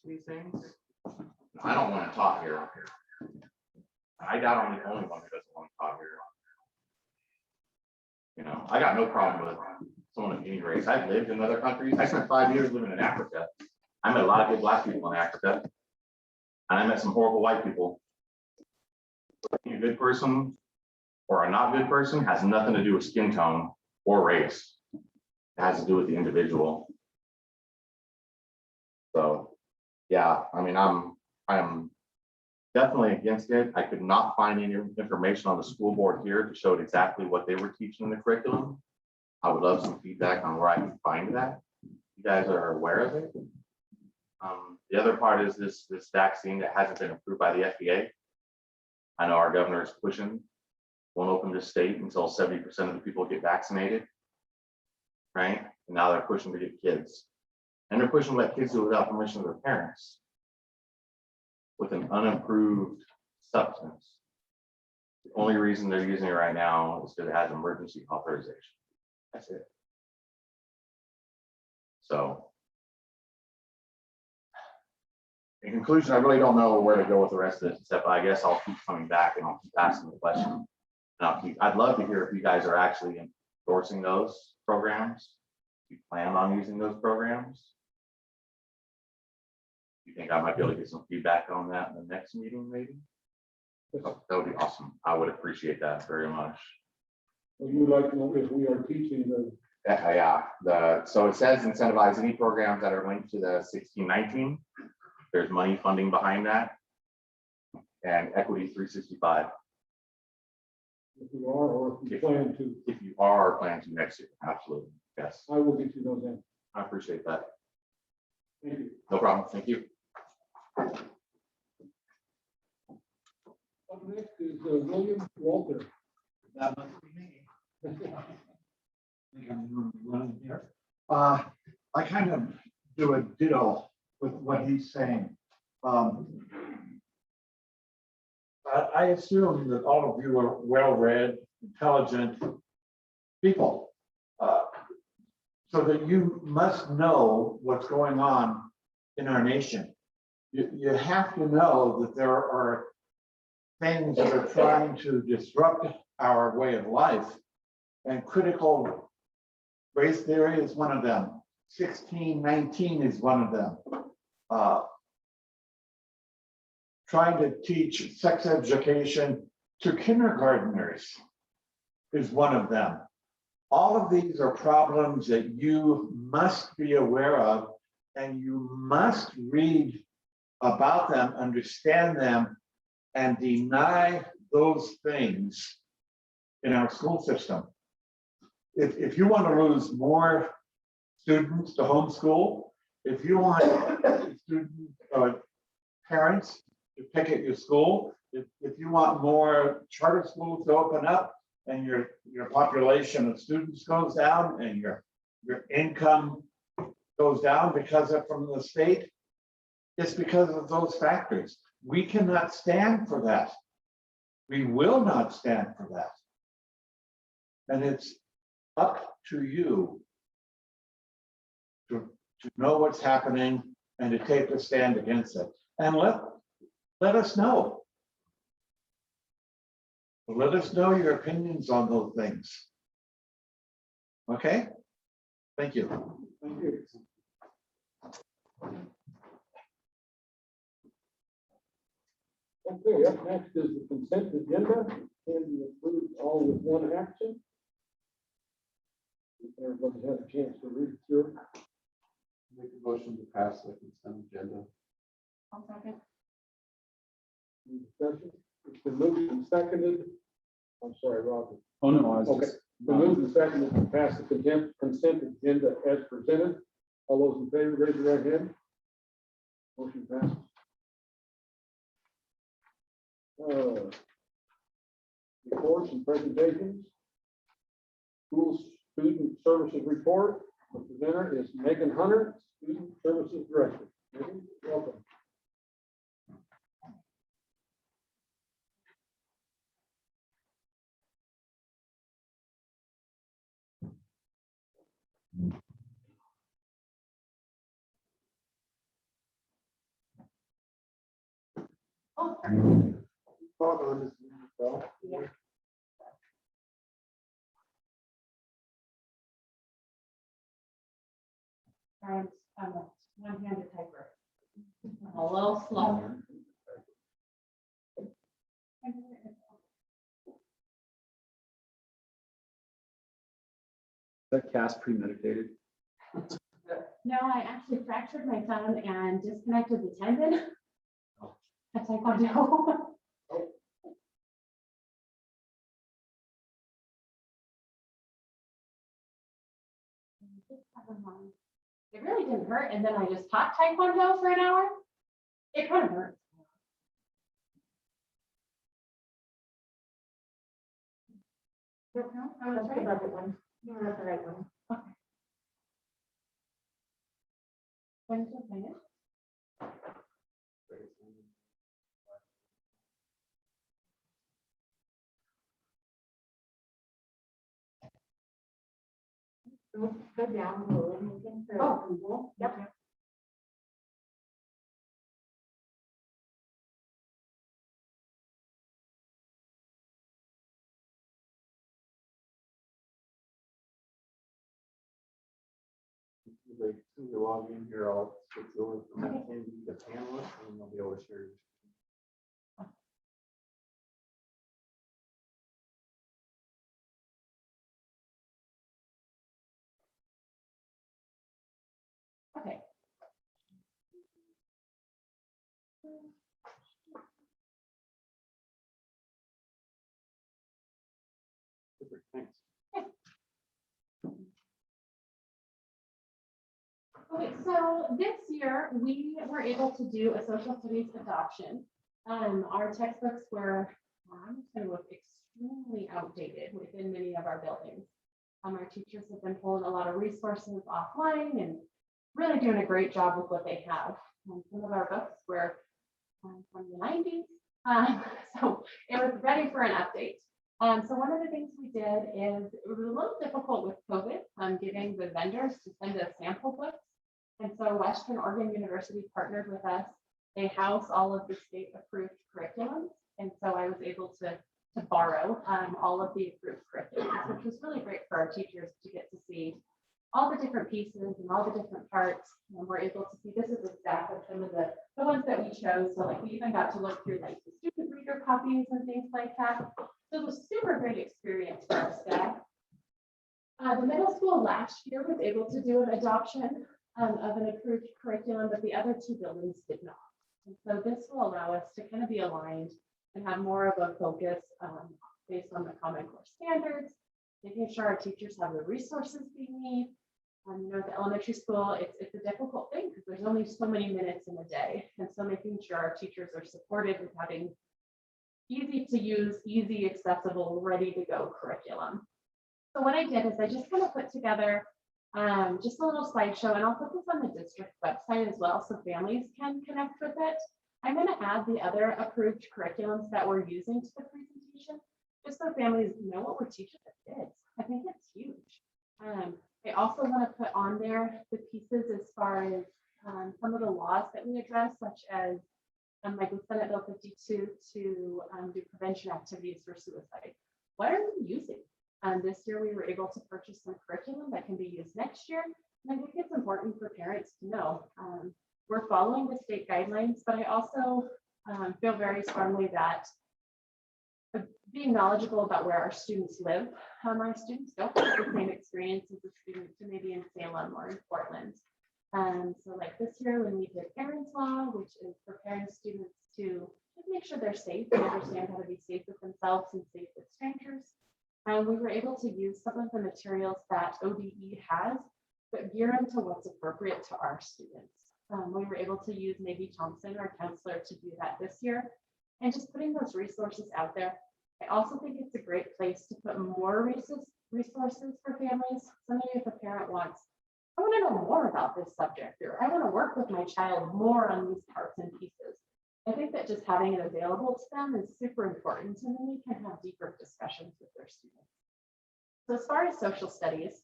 these things. I don't want to talk here. I doubt I'm the only one who doesn't want to talk here. You know, I got no problem with someone of any race. I've lived in other countries. I spent 5 years living in Africa. I met a lot of good black people in Africa. And I met some horrible white people. Being a good person or a not good person has nothing to do with skin tone or race. It has to do with the individual. So, yeah, I mean, I'm definitely against it. I could not find any information on the school board here to show exactly what they were teaching in the curriculum. I would love some feedback on where I can find that. You guys are aware of it. The other part is this vaccine that hasn't been approved by the FDA. I know our governor is pushing, won't open the state until 70% of the people get vaccinated, right? And now they're pushing to get kids. And they're pushing to let kids do it without permission of their parents with an unapproved substance. The only reason they're using it right now is because it has emergency authorization. That's it. So, in conclusion, I really don't know where to go with the rest of this, except I guess I'll keep coming back and I'll keep asking the question. And I'd love to hear if you guys are actually endorsing those programs. Do you plan on using those programs? You think I might be able to get some feedback on that in the next meeting, maybe? That would be awesome. I would appreciate that very much. Would you like to know if we are teaching the? Yeah, so it says incentivize any programs that are linked to the 1619. There's money funding behind that. And Equity 365. If you are, or if you plan to. If you are planning to next year, absolutely, yes. I will get you those in. I appreciate that. Thank you. No problem, thank you. Up next is William Walter. That must be me. I kind of do a ditto with what he's saying. I assume that all of you are well-read, intelligent people, so that you must know what's going on in our nation. You have to know that there are things that are trying to disrupt our way of life, and critical race theory is one of them. 1619 is one of them. Trying to teach sex education to kindergartners is one of them. All of these are problems that you must be aware of, and you must read about them, understand them, and deny those things in our school system. If you want to lose more students to homeschool, if you want student parents to pick at your school, if you want more charter schools to open up and your population of students goes down and your income goes down because of from the state, it's because of those factors. We cannot stand for that. We will not stand for that. And it's up to you to know what's happening and to take a stand against it. And let us know. Let us know your opinions on those things. Okay? Thank you. Thank you. Okay, up next is the consent agenda. Can be approved all with one action. If everybody has a chance to read through. Make a motion to pass the consent agenda. I'll second. Any discussion? It's been moved and seconded. I'm sorry, Roger. Oh, no, I was Okay. Been moved and seconded to pass the consent agenda as presented. All those in favor, raise your right hand. Motion passes. Reports and presentations. School Student Services Report. The presenter is Megan Hunter, Student Services Director. Megan, welcome. Hold on just a minute, Bill. Yeah. I'm a one-handed typer. I'm a little slow. That cast premeditated. No, I actually fractured my thumb and disconnected the tendon. At Taekwondo. It really didn't hurt, and then I just taught Taekwondo for an hour. It kind of hurt. No, I was right. Another one. You're not the right one. When's the finish? Go down a little and you can. Oh, cool. Yep. Like, as soon as you log in here, I'll switch over from that attendee to panelist, and they'll be able to share. your Okay. Super, thanks. Okay, so this year we were able to do a social studies adoption. Our textbooks were extremely outdated within many of our buildings. Our teachers have been pulling a lot of resources offline and really doing a great job with what they have. Some of our books were from the 90s, so it was ready for an update. So one of the things we did is it was a little difficult with COVID, getting the vendors to send us sample books. And so Western Oregon University partnered with us. They house all of the state approved curriculums. And so I was able to borrow all of the approved curriculums, which was really great for our teachers to get to see all the different pieces and all the different parts. And we're able to see this is exactly some of the ones that we chose. So like we even got to look through like the student reader copies and things like that. So it was a super great experience for our staff. The middle school last year was able to do an adoption of an approved curriculum, but the other two buildings did not. And so this will allow us to kind of be aligned and have more of a focus based on the Common Core standards, making sure our teachers have the resources they need. You know, at the elementary school, it's a difficult thing because there's only so many minutes in a day. And so making sure our teachers are supported with having easy to use, easy, accessible, ready to go curriculum. So what I did is I just kind of put together just a little slideshow, and I'll put this on the district website as well so families can connect with it. I'm going to add the other approved curriculums that we're using to the presentation, just so families know what we're teaching the kids. I think it's huge. I also want to put on there the pieces as far as some of the laws that we address, such as like with Senate Bill 52 to do prevention activities for suicide. What are we using? This year we were able to purchase some curriculum that can be used next year. And I think it's important for parents to know we're following the state guidelines, but I also feel very strongly that being knowledgeable about where our students live. Our students don't have the same experience as the students who maybe in Salem or in Portland. So like this year when we did Parents Law, which is preparing students to just make sure they're safe and understand how to be safe with themselves and safe with strangers. We were able to use some of the materials that ODE has, but gear them to what's appropriate to our students. We were able to use maybe Thompson, our counselor, to do that this year, and just putting those resources out there. I also think it's a great place to put more resources for families. Somebody, if a parent wants, I want to know more about this subject, or I want to work with my child more on these parts and pieces. I think that just having it available to them is super important, and then we can have deeper discussions with their students. So as far as social studies,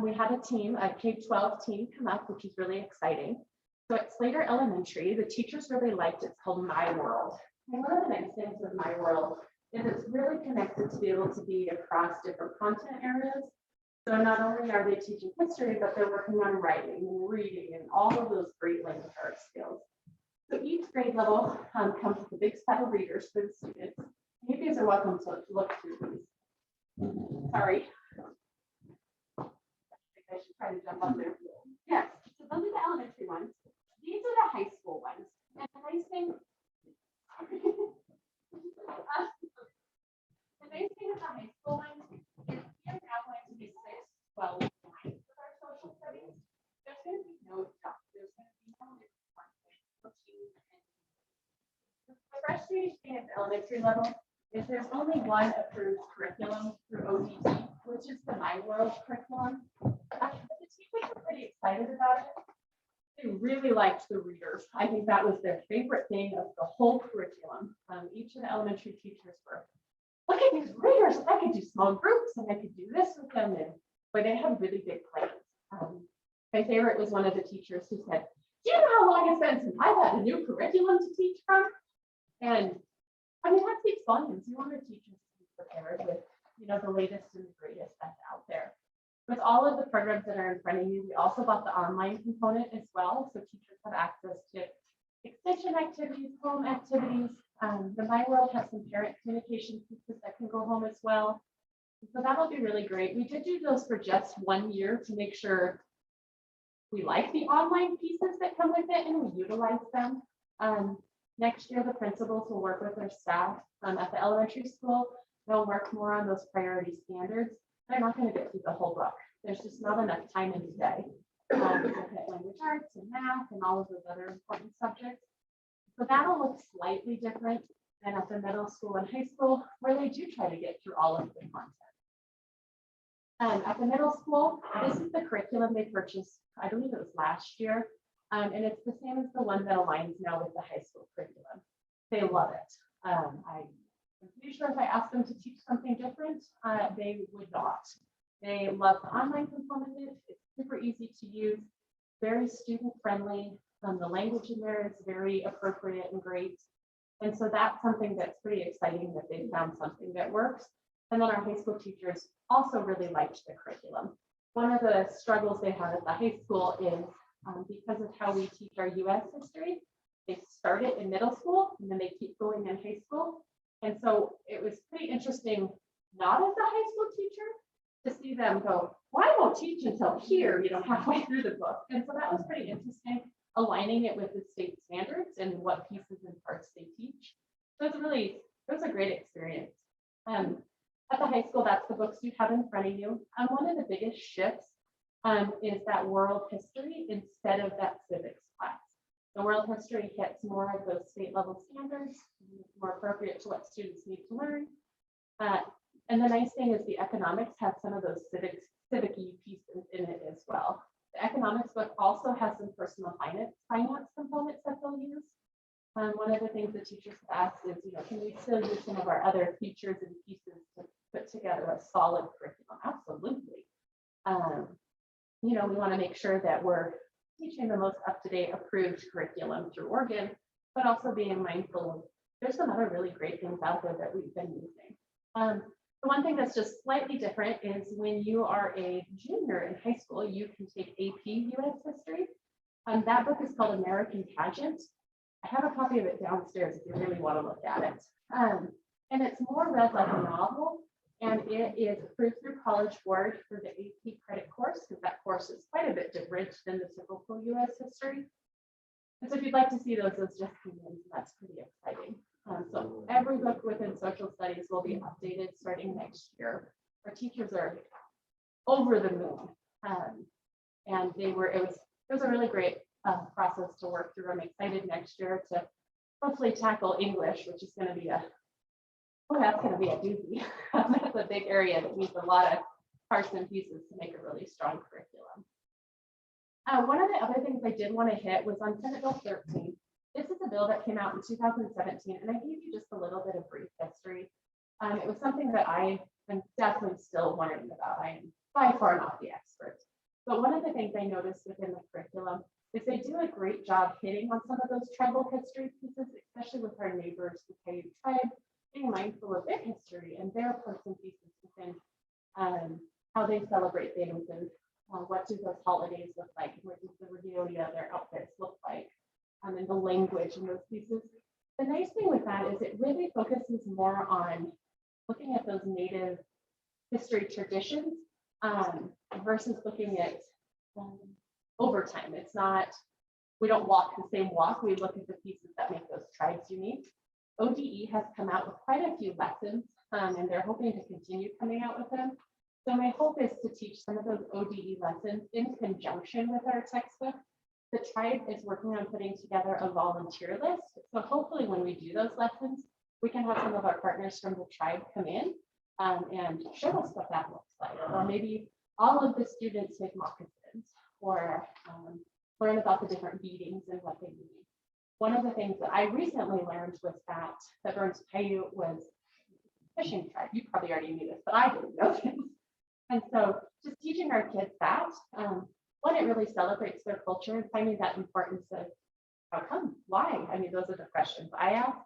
we had a team, a K-12 team come up, which is really exciting. So at Slater Elementary, the teachers really liked it's called My World. And one of the nice things with my world is it's really connected to be able to be across different content areas. So not only are they teaching history, but they're working on writing and reading and all of those great language arts skills. So each grade level comes with a big set of readers for the students. You guys are welcome to look through these. Sorry. I think I should try to jump up there. Yes, so those are the elementary ones. These are the high school ones. And the nice thing, the nice thing with the high school ones is we are now going to be 6, 12, 9 with our social studies. There's going to be no stuff. There's going to be no the frustrating thing at the elementary level is there's only one approved curriculum through ODT, which is the My World curriculum. The teachers were pretty excited about it. They really liked the readers. I think that was their favorite thing of the whole curriculum. Each of the elementary teachers were, look at these readers, I could do small groups and I could do this with them. And but they had really big plans. My favorite was one of the teachers who said, do you know how long it's been since I've had a new curriculum to teach from? And I mean, that speaks volumes. You want your teachers to be prepared with, you know, the latest and the greatest that's out there. With all of the programs that are in front of you, we also bought the online component as well. So teachers have access to extension activities, home activities. The My World has some parent communication pieces that can go home as well. So that'll be really great. We did do those for just 1 year to make sure we like the online pieces that come with it and we utilize them. Next year, the principals will work with their staff at the elementary school. They'll work more on those priority standards. They're not going to get through the whole book. There's just not enough time in the day. Look at language arts and math and all of those other important subjects. So that'll look slightly different than at the middle school and high school, where they do try to get through all of the content. At the middle school, this is the curriculum they purchased, I believe it was last year. And it's the same as the one that aligns now with the high school curriculum. They love it. I'm pretty sure if I asked them to teach something different, they would not. They love the online component of it. It's super easy to use, very student friendly. The language in there is very appropriate and great. And so that's something that's pretty exciting that they found something that works. And then our high school teachers also really liked the curriculum. One of the struggles they had at the high school is because of how we teach our US history, they start it in middle school and then they keep going in high school. And so it was pretty interesting, not as a high school teacher, to see them go, well, I won't teach until here, you know, halfway through the book. And so that was pretty interesting, aligning it with the state standards and what pieces and parts they teach. So it was a great experience. At the high school, that's the books you have in front of you. One of the biggest shifts is that world history instead of that civics class. The world history hits more of those state level standards, more appropriate to what students need to learn. And the nice thing is the economics has some of those civic-y pieces in it as well. The economics book also has some personal finance components that they'll use. One of the things the teachers have asked is, you know, can we still use some of our other features and pieces to put together a solid curriculum? Absolutely. You know, we want to make sure that we're teaching the most up-to-date approved curriculum through Oregon, but also being mindful of there's some other really great things out there that we've been using. The one thing that's just slightly different is when you are a junior in high school, you can take AP US history. That book is called American Pageant. I have a copy of it downstairs if you really want to look at it. And it's more read like a novel, and it is approved through College Board for the AP credit course, because that course is quite a bit different than the typical US history. And so if you'd like to see those just come in, that's pretty exciting. So every book within social studies will be updated starting next year. Our teachers are over the moon. And it was a really great process to work through. I'm excited next year to hopefully tackle English, which is going to be that's going to be a doozy. That's a big area that needs a lot of parts and pieces to make a really strong curriculum. One of the other things I did want to hit was on Senate Bill 13. This is a bill that came out in 2017, and I gave you just a little bit of brief history. It was something that I am definitely still learning about. I am by far not the expert. But one of the things I noticed within the curriculum is they do a great job hitting on some of those tribal history pieces, especially with our neighbors, the Paiute tribe, being mindful of their history and their parts and pieces within how they celebrate things and what do those holidays look like, what does the regalia, their outfits look like, and the language and those pieces. The nice thing with that is it really focuses more on looking at those native history traditions versus looking at over time. It's not, we don't walk the same walk, we look at the pieces that make those tribes unique. ODE has come out with quite a few lessons and they're hoping to continue coming out with them. So my hope is to teach some of those ODE lessons in conjunction with our textbook. The tribe is working on putting together a volunteer list. So hopefully when we do those lessons, we can have some of our partners from the tribe come in and show us what that looks like. Or maybe all of the students make moccasins or learn about the different beadings and what they mean. One of the things that I recently learned was that Burns Paiute was a fishing tribe. You probably already knew this, but I didn't know this. And so just teaching our kids that, one, it really celebrates their culture and finding that importance of how come, why? I mean, those are the questions I ask.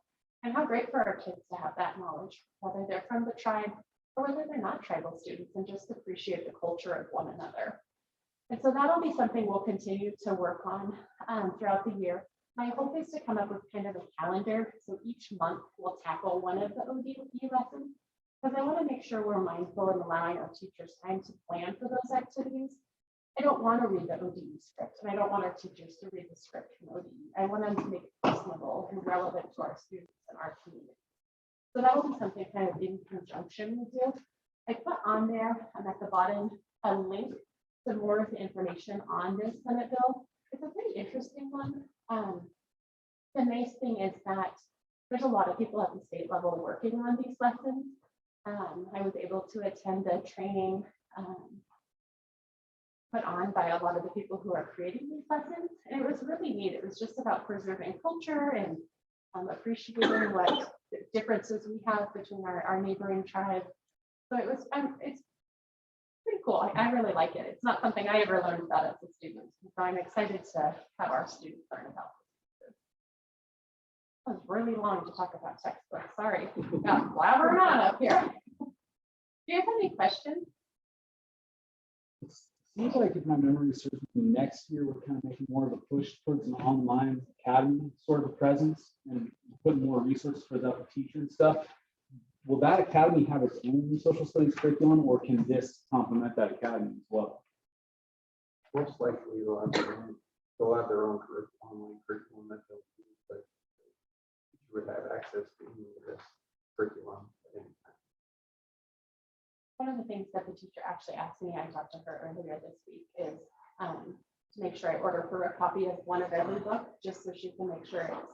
And how great for our kids to have that knowledge, whether they're from the tribe or whether they're not tribal students, and just appreciate the culture of one another. And so that'll be something we'll continue to work on throughout the year. My hope is to come up with kind of a calendar. So each month we'll tackle one of the ODE lessons, because I want to make sure we're mindful and allowing our teachers time to plan for those activities. I don't want to read the ODE script, and I don't want our teachers to read the script from ODE. I want them to make it personable and relevant to our students and our community. So that will be something kind of in conjunction with you. I put on there and at the bottom a link to more of the information on this Senate bill. It's a pretty interesting one. The nice thing is that there's a lot of people at the state level working on these lessons. I was able to attend a training put on by a lot of the people who are creating these lessons. And it was really neat. It was just about preserving culture and appreciating what differences we have between our neighboring tribes. So it was, it's pretty cool. I really like it. It's not something I ever learned about as a student. So I'm excited to have our students learn about this. It was really long to talk about textbooks. Sorry, got blabbering on up here. Do you have any questions? Seems like if my memory serves me, next year we're kind of making more of a push towards an online academy sort of a presence and putting more resources for the teacher and stuff. Will that academy have its own social studies curriculum, or can this complement that academy as well? Most likely they'll have their own online curriculum that they'll use, but you would have access to any of this curriculum at any time. One of the things that the teacher actually asked me, I talked to her earlier this week, is to make sure I order her a copy of one of every book, just so she can make sure it's,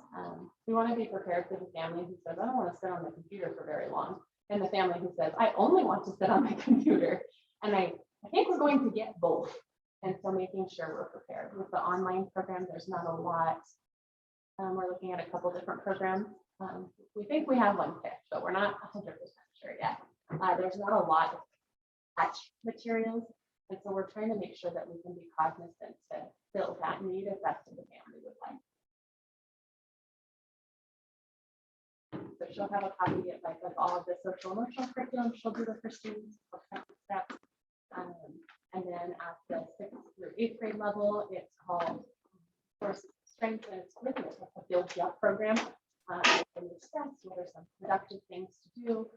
we want to be prepared for the family who says, I don't want to sit on the computer for very long. And the family who says, I only want to sit on my computer. And I think we're going to get both. And so making sure we're prepared. With the online program, there's not a lot. We're looking at a couple different programs. We think we have one picked, but we're not 100% sure yet. There's not a lot of touch materials, and so we're trying to make sure that we can be cognizant to fill that need if that's what the family would like. So she'll have a copy of like all of the social emotional curriculum. She'll do it for students, steps. And then at the 6th through 8th grade level, it's called Sources of Strength, and it's really a build you up program. What are some productive things to do?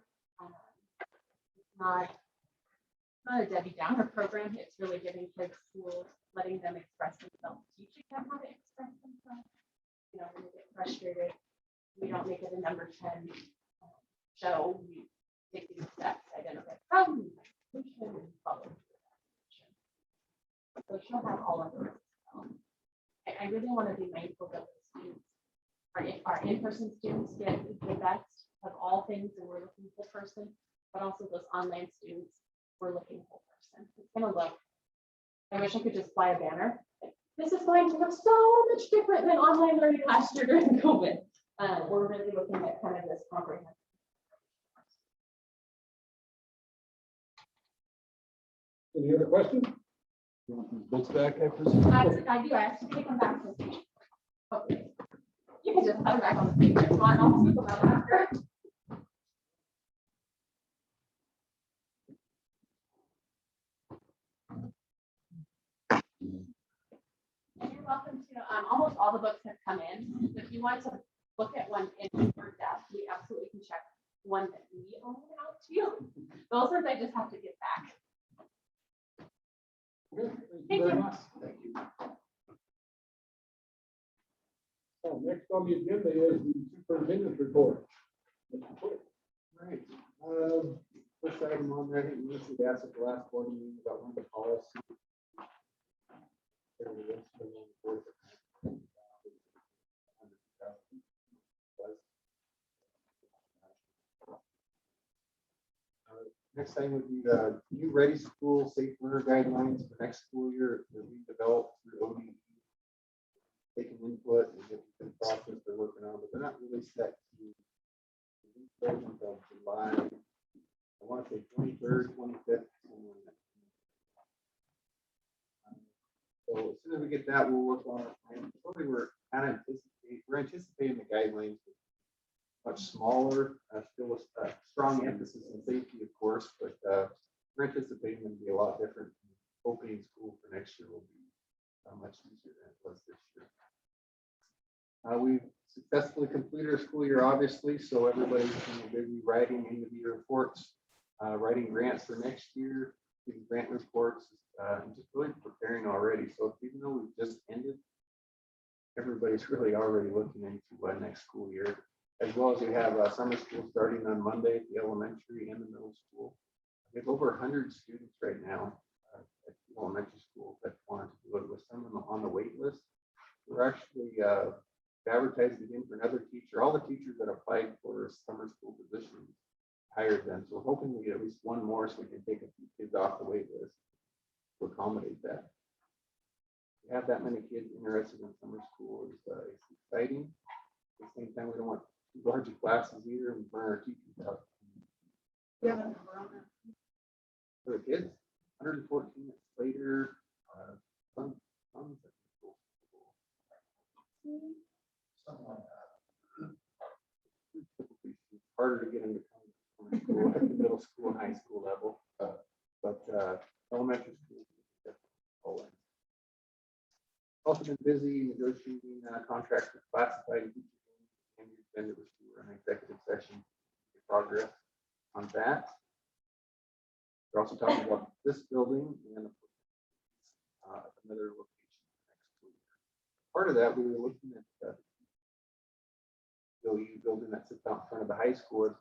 Not a Debbie Downer program. It's really giving kids tools, letting them express themselves, teaching them how to express themselves. You know, when they get frustrated, we don't make it a number 10 show. We take these steps, identify problems, solution, and follow through that solution. So she'll have all of those. I really want to be mindful that the students, our in-person students, get the best of all things, and we're looking for person. But also those online students, we're looking for person. It's gonna look, I wish I could just fly a banner. This is going to look so much different than online learning last year during COVID. We're really looking at kind of this comprehensive. Any other questions? You want these books back, I presume? I do, I have to take them back. Okay. can just put them back on the page if you want, and I'll scoop them out after. And you're welcome to, almost all the books have come in. So if you want to look at one in your desk, we absolutely can check one that we own out to you. Those ones I just have to get back. Thank you very much. Thank you. Next on the agenda is the superintendent's report. Mr. Quick. Right. First item on there, I think we listed asked at the last board meeting about one of the policies. There it is, for the board. Next thing would be the new Ready School Safe Learner Guidelines for next school year that we developed through ODE. Taking input and different process they're working on, but they're not really set to until July. I want to say 23rd, 25th. So as soon as we get that, we'll work on it. And probably we're anticipating the guidelines much smaller, still with strong emphasis on safety, of course, but we're anticipating them to be a lot different. Opening school for next year will be much easier than it was this year. We've successfully completed our school year, obviously, so everybody's busy writing end of year reports, writing grants for next year, doing grant reports, and just really preparing already. So even though we've just ended, everybody's really already looking into next school year, as well as we have summer school starting on Monday at the elementary and the middle school. We have over 100 students right now at the elementary school that wanted to do it, with some of them on the wait list. We're actually advertised again for another teacher. All the teachers that applied for summer school positions hired them. So we're hoping we get at least one more so we can take a few kids off the wait list to accommodate that. To have that many kids interested in summer school is it's exciting. At the same time, we don't want too large classes either and burn our teachers out. Yeah. a number on that? For the kids, 114 later, some something like that. Typically, it's harder to get into summer school at the middle school and high school level, but elementary school. Always. Also been busy negotiating contracts with classified teachers and vendors. We were in an executive session. Progress on that. We're also talking about this building and another location next week. Part of that, we were looking at the building that sits out in front of the high school as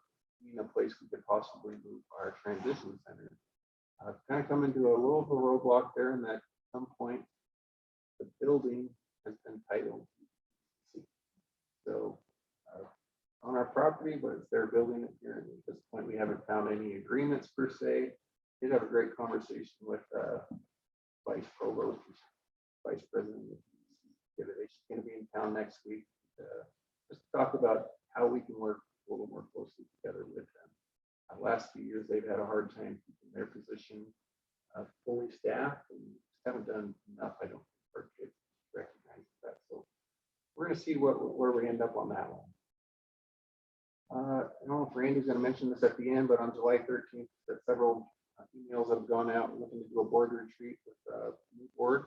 being a place we could possibly move our transition center. Kind of come into a little of a roadblock there, in that at some point the building has been titled. So on our property, but it's their building here. And at this point, we haven't found any agreements per se. Did have a great conversation with Vice Provost, Vice President. She's going to be in town next week. Just talk about how we can work a little more closely together with them. Last few years, they've had a hard time keeping their position fully staffed, and haven't done enough, I don't think, for kids to recognize that. So we're going to see where we end up on that one. I don't know if Randy's going to mention this at the end, but on July 13th, that several emails have gone out looking to do a board retreat with a new board.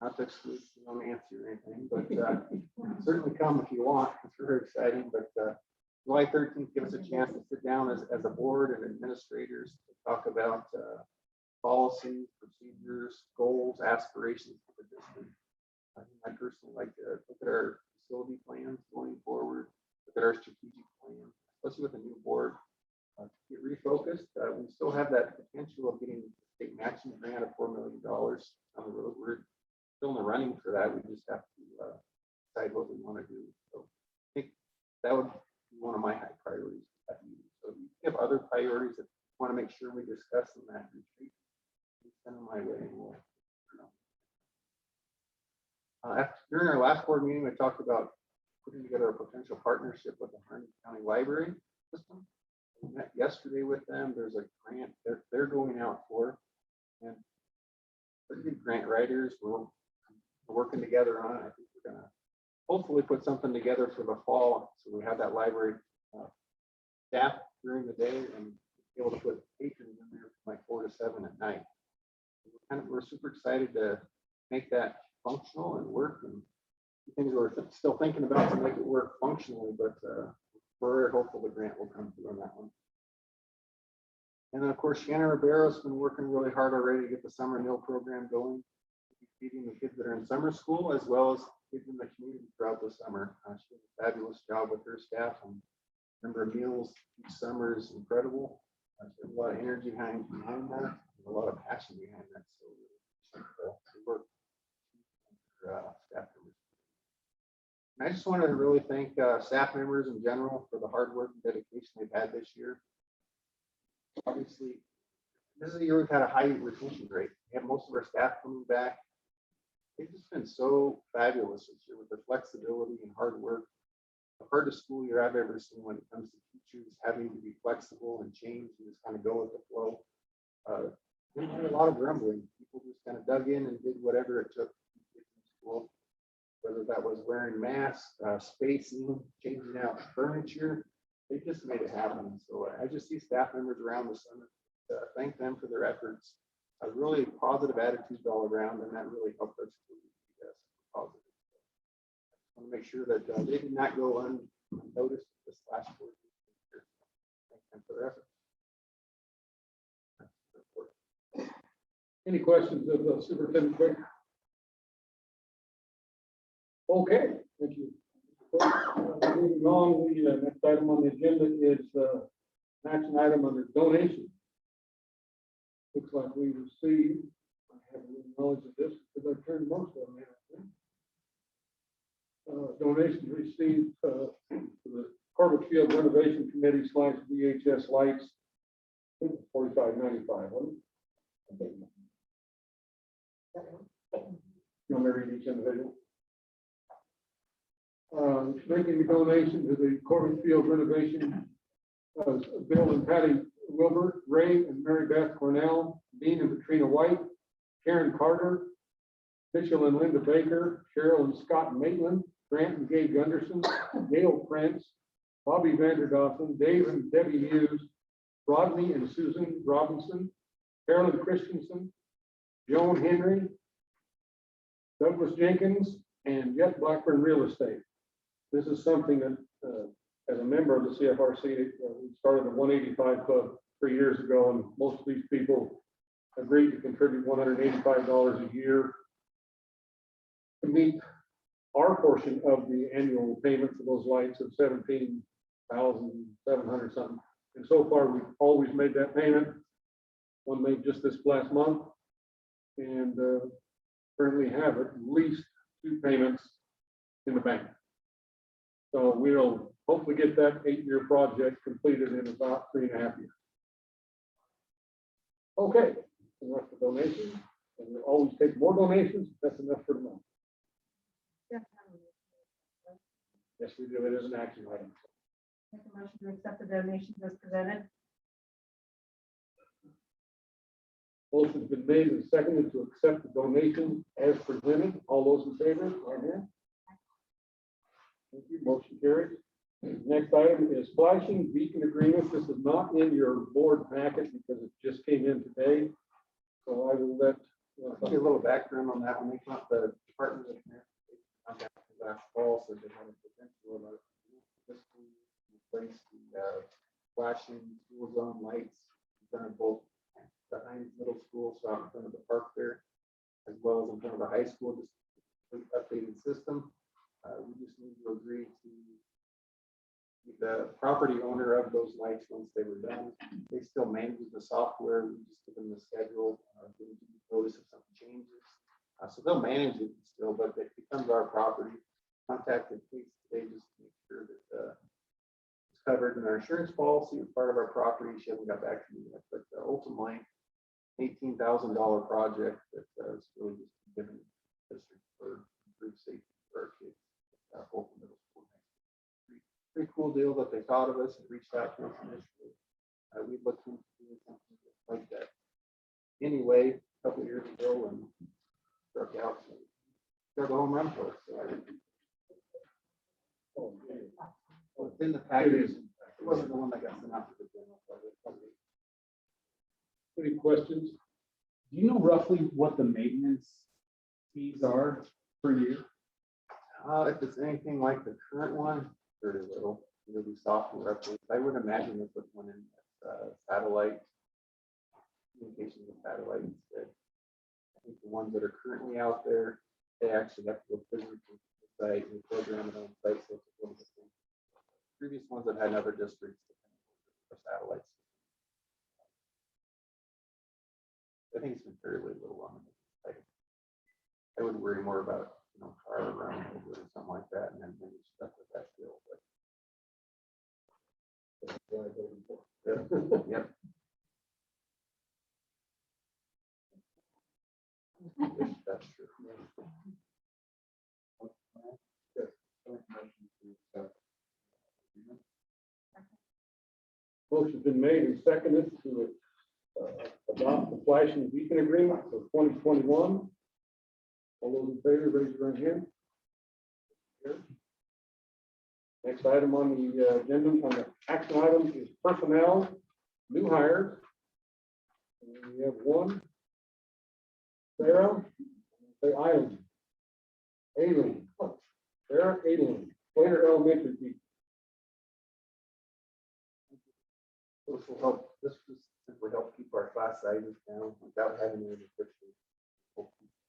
Not to exclude Nancy or anything, but certainly come if you want. It's very exciting. But July 13th, give us a chance to sit down as a board and administrators to talk about policies, procedures, goals, aspirations for the district. I personally like to look at our facility plans going forward, look at our strategic plan, especially with a new board. Get refocused. We still have that potential of getting the state matching grant of $4 million on the road. We're still in the running for that. We just have to decide what we want to do. So I think that would be one of my high priorities. So if you have other priorities that you want to make sure we discuss in that retreat, send them my way. During our last board meeting, we talked about putting together a potential partnership with the Harney County Library System. We met yesterday with them. There's a grant they're going out for, and pretty good grant writers. We're working together on it. I think we're gonna hopefully put something together for the fall. So we have that library staff during the day and be able to put patrons in there from like 4 to 7 at night. We're super excited to make that functional and work, and things we're still thinking about to make it work functionally, but we're hopeful the grant will come through on that one. And then of course, Shannon Ribeiro's been working really hard already to get the summer meal program going, feeding the kids that are in summer school as well as kids in the community throughout the summer. She does a fabulous job with her staff, and number of meals each summer is incredible. She has a lot of energy behind that, and a lot of passion behind that. So work staff members. And I just wanted to really thank staff members in general for the hard work and dedication they've had this year. Obviously, this is a year we've had a high retention rate. We have most of our staff coming back. They've just been so fabulous this year with their flexibility and hard work. The hardest school year I've ever seen when it comes to teachers having to be flexible and change and just kind of go with the flow. We had a lot of grumbling. People just kind of dug in and did whatever it took to get to school, whether that was wearing masks, spacing, changing out furniture. They just made it happen. So I just see staff members around the summer. Thank them for their efforts. A really positive attitude all around, and that really helped us to be positive. I want to make sure that they did not go unnoticed this last year. Thank them for their efforts. Any questions of the superintendent? Quick? Okay, thank you. Moving on, the next item on the agenda is an action item under donation. Looks like we received, I have no knowledge of this because I turned most of them in. Donations received for the Corbett Field Renovation Committee / VHS lights, $45.95. Wasn't it? You want me to read each individual? Making a donation to the Corbett Field renovation, Bill and Patty Wilbur, Ray and Mary Beth Cornell, Dean and Katrina White, Karen Carter, Mitchell and Linda Baker, Cheryl and Scott Maitland, Grant and Gabe Gunderson, Gail Prince, Bobby Vanderdoffen, Dave and Debbie Hughes, Rodney and Susan Robinson, Carolyn Christensen, Joan Henry, Douglas Jenkins, and Jeff Blackburn Real Estate. This is something that, as a member of the CFRC, we started the 185 Club 3 years ago, and most of these people agreed to contribute $185 a year to meet our portion of the annual payment for those lights of $17,700 something. And so far, we've always made that payment. One made just this last month, and currently have at least 2 payments in the bank. So we'll hopefully get that 8-year project completed in about 3.5 years. Okay, enough for donations, and we'll always take more donations. That's enough for the month. Yes, we do. It is an action item. Make a motion to accept the donations as presented. Motion's been made and seconded to accept the donation as presented. All those in favor, right here. Thank you. Motion carries. Next item is flashing beacon agreement. This is not in your board packet because it just came in today. So I will let I'll give you a little background on that one. We thought the Department of contacted last fall, so they had a potential about this to replace the flashing school zone lights in front of both behind middle school, so out in front of the park there, as well as in front of the high school, just updated system. We just need to agree to the property owner of those lights once they were done. They still manage the software. We just give them the schedule, give them notice if something changes. So they'll manage it still, but it becomes our property. Contacted police today just to make sure that it's covered in our insurance policy as part of our property. She hasn't got back to me yet, but ultimately, $18,000 project that is really just given district for improved safety for our kids. Both middle school. Pretty cool deal that they thought of us and reached out to us initially. We looked into doing something like that anyway a couple of years ago and struck out. So got the home run for us. So In the package, it wasn't the one that got sent out to the general public. Any questions? Do you know roughly what the maintenance fees are per year? If it's anything like the current one, very little. It'll be software updates. I would imagine they put one in satellite communications with satellites. Instead. I think the ones that are currently out there, they actually have to go physically to the site and program it on site. So it's a little bit different. Previous ones that had other districts for satellites. I think it's been fairly little on it. I would worry more about, car running over or something like that, and then maybe stuff with that bill. But yep. Yes, that's true. Motion's been made and seconded to adopt the flashing and beacon agreement for 2021. All those in favor, raise your right hand. Next item on the agenda, on the action item is personnel, new hires. And we have one. Sarah, say Island. Aileen. Sarah Aileen, Slater Elementary teacher. This will help, this just simply help keep our class sizes down without having to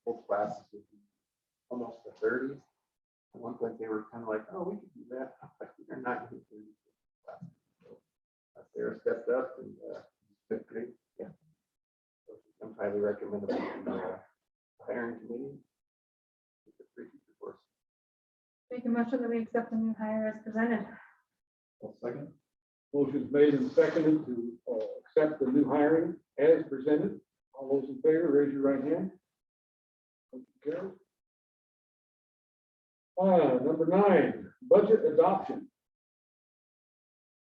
full classes would be almost to 30. At one point they were kind of like, oh, we could do that. Like, we're not doing 30 classes. So Sarah stepped up and did great. Yeah. So I'm highly recommendable to the hiring committee. It's a free teacher course. Make a motion that we accept the new hire as presented. Second. Motion's made and seconded to accept the new hiring as presented. All those in favor, raise your right hand. Motion carries. Number 9, budget adoption.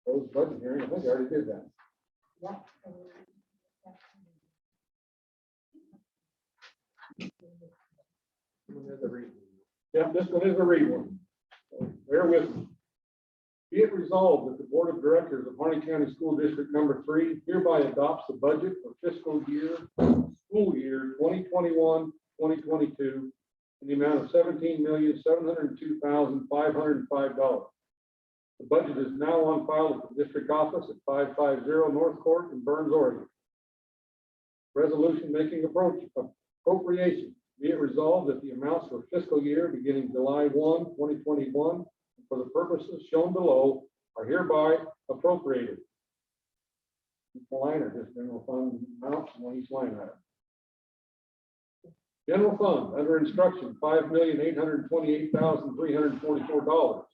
Those budget hearing, I think I already did that. Yeah, this one is a read one. So bear with me. Be it resolved that the Board of Directors of Harney County School District Number 3 hereby adopts the budget for school year 2021-2022 in the amount of $17,702,505. The budget is now on file at the district office at 550 North Court in Burns, Oregon. Resolution making appropriation. Be it resolved that the amounts for fiscal year beginning July 1, 2021, for the purposes shown below are hereby appropriated. Each line or just general fund amounts on each line item. General fund under instruction, $5,828,344.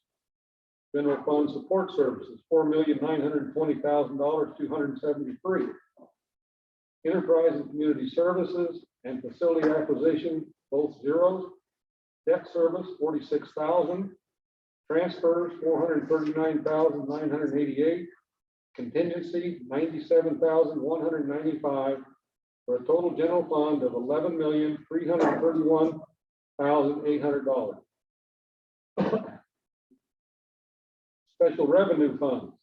General fund support services, $4,920,273. Enterprise and community services and facility acquisition, both zeros. Debt service, $46,000. Transfers, $439,988. Contingency, $97,195, for a total general fund of $11,331,800. Special revenue funds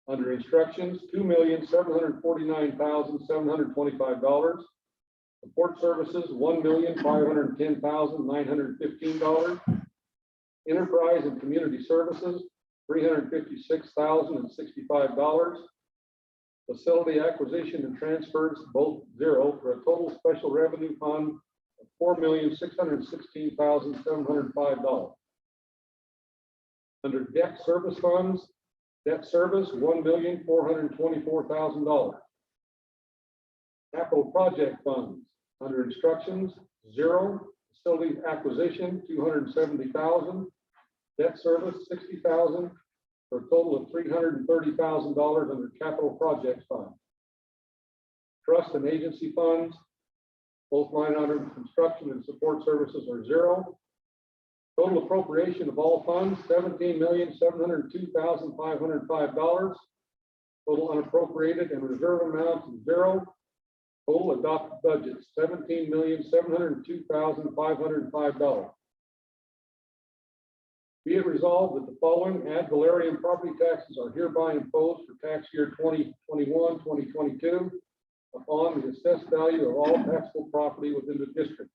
under instructions, $2,749,725. Support services, $1,510,915. Enterprise and community services, $356,065. Facility acquisition and transfers, both zero, for a total special revenue fund of $4,616,705. Under debt service funds, debt service, $1,424,000. Capital project funds under instructions, zero. Facility acquisition, $270,000. Debt service, $60,000, for a total of $330,000 under capital projects fund. Trust and agency funds, both line items, construction and support services, are zero. Total appropriation of all funds, $17,702,505. Total unappropriated and reserve amounts is zero. Total adopted budget, $17,702,505. Be it resolved that the following ad valorem property taxes are hereby imposed for tax year 2021, 2022 upon the assessed value of all taxable property within the district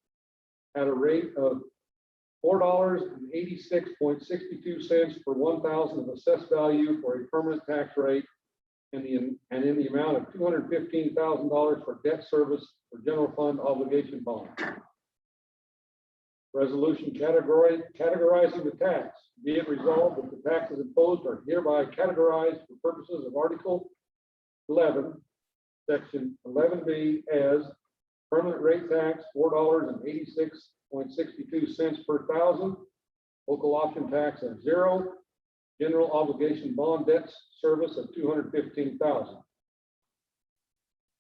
at a rate of $4.86.62 per 1,000 of assessed value for a permanent tax rate and in the amount of $215,000 for debt service for general fund obligation bonds. Resolution categorizing the tax. Be it resolved that the taxes imposed are hereby categorized for purposes of Article 11, Section 11B as permanent rate tax, $4.86.62 per thousand, local option tax of 0, general obligation bond debt service of $215,000.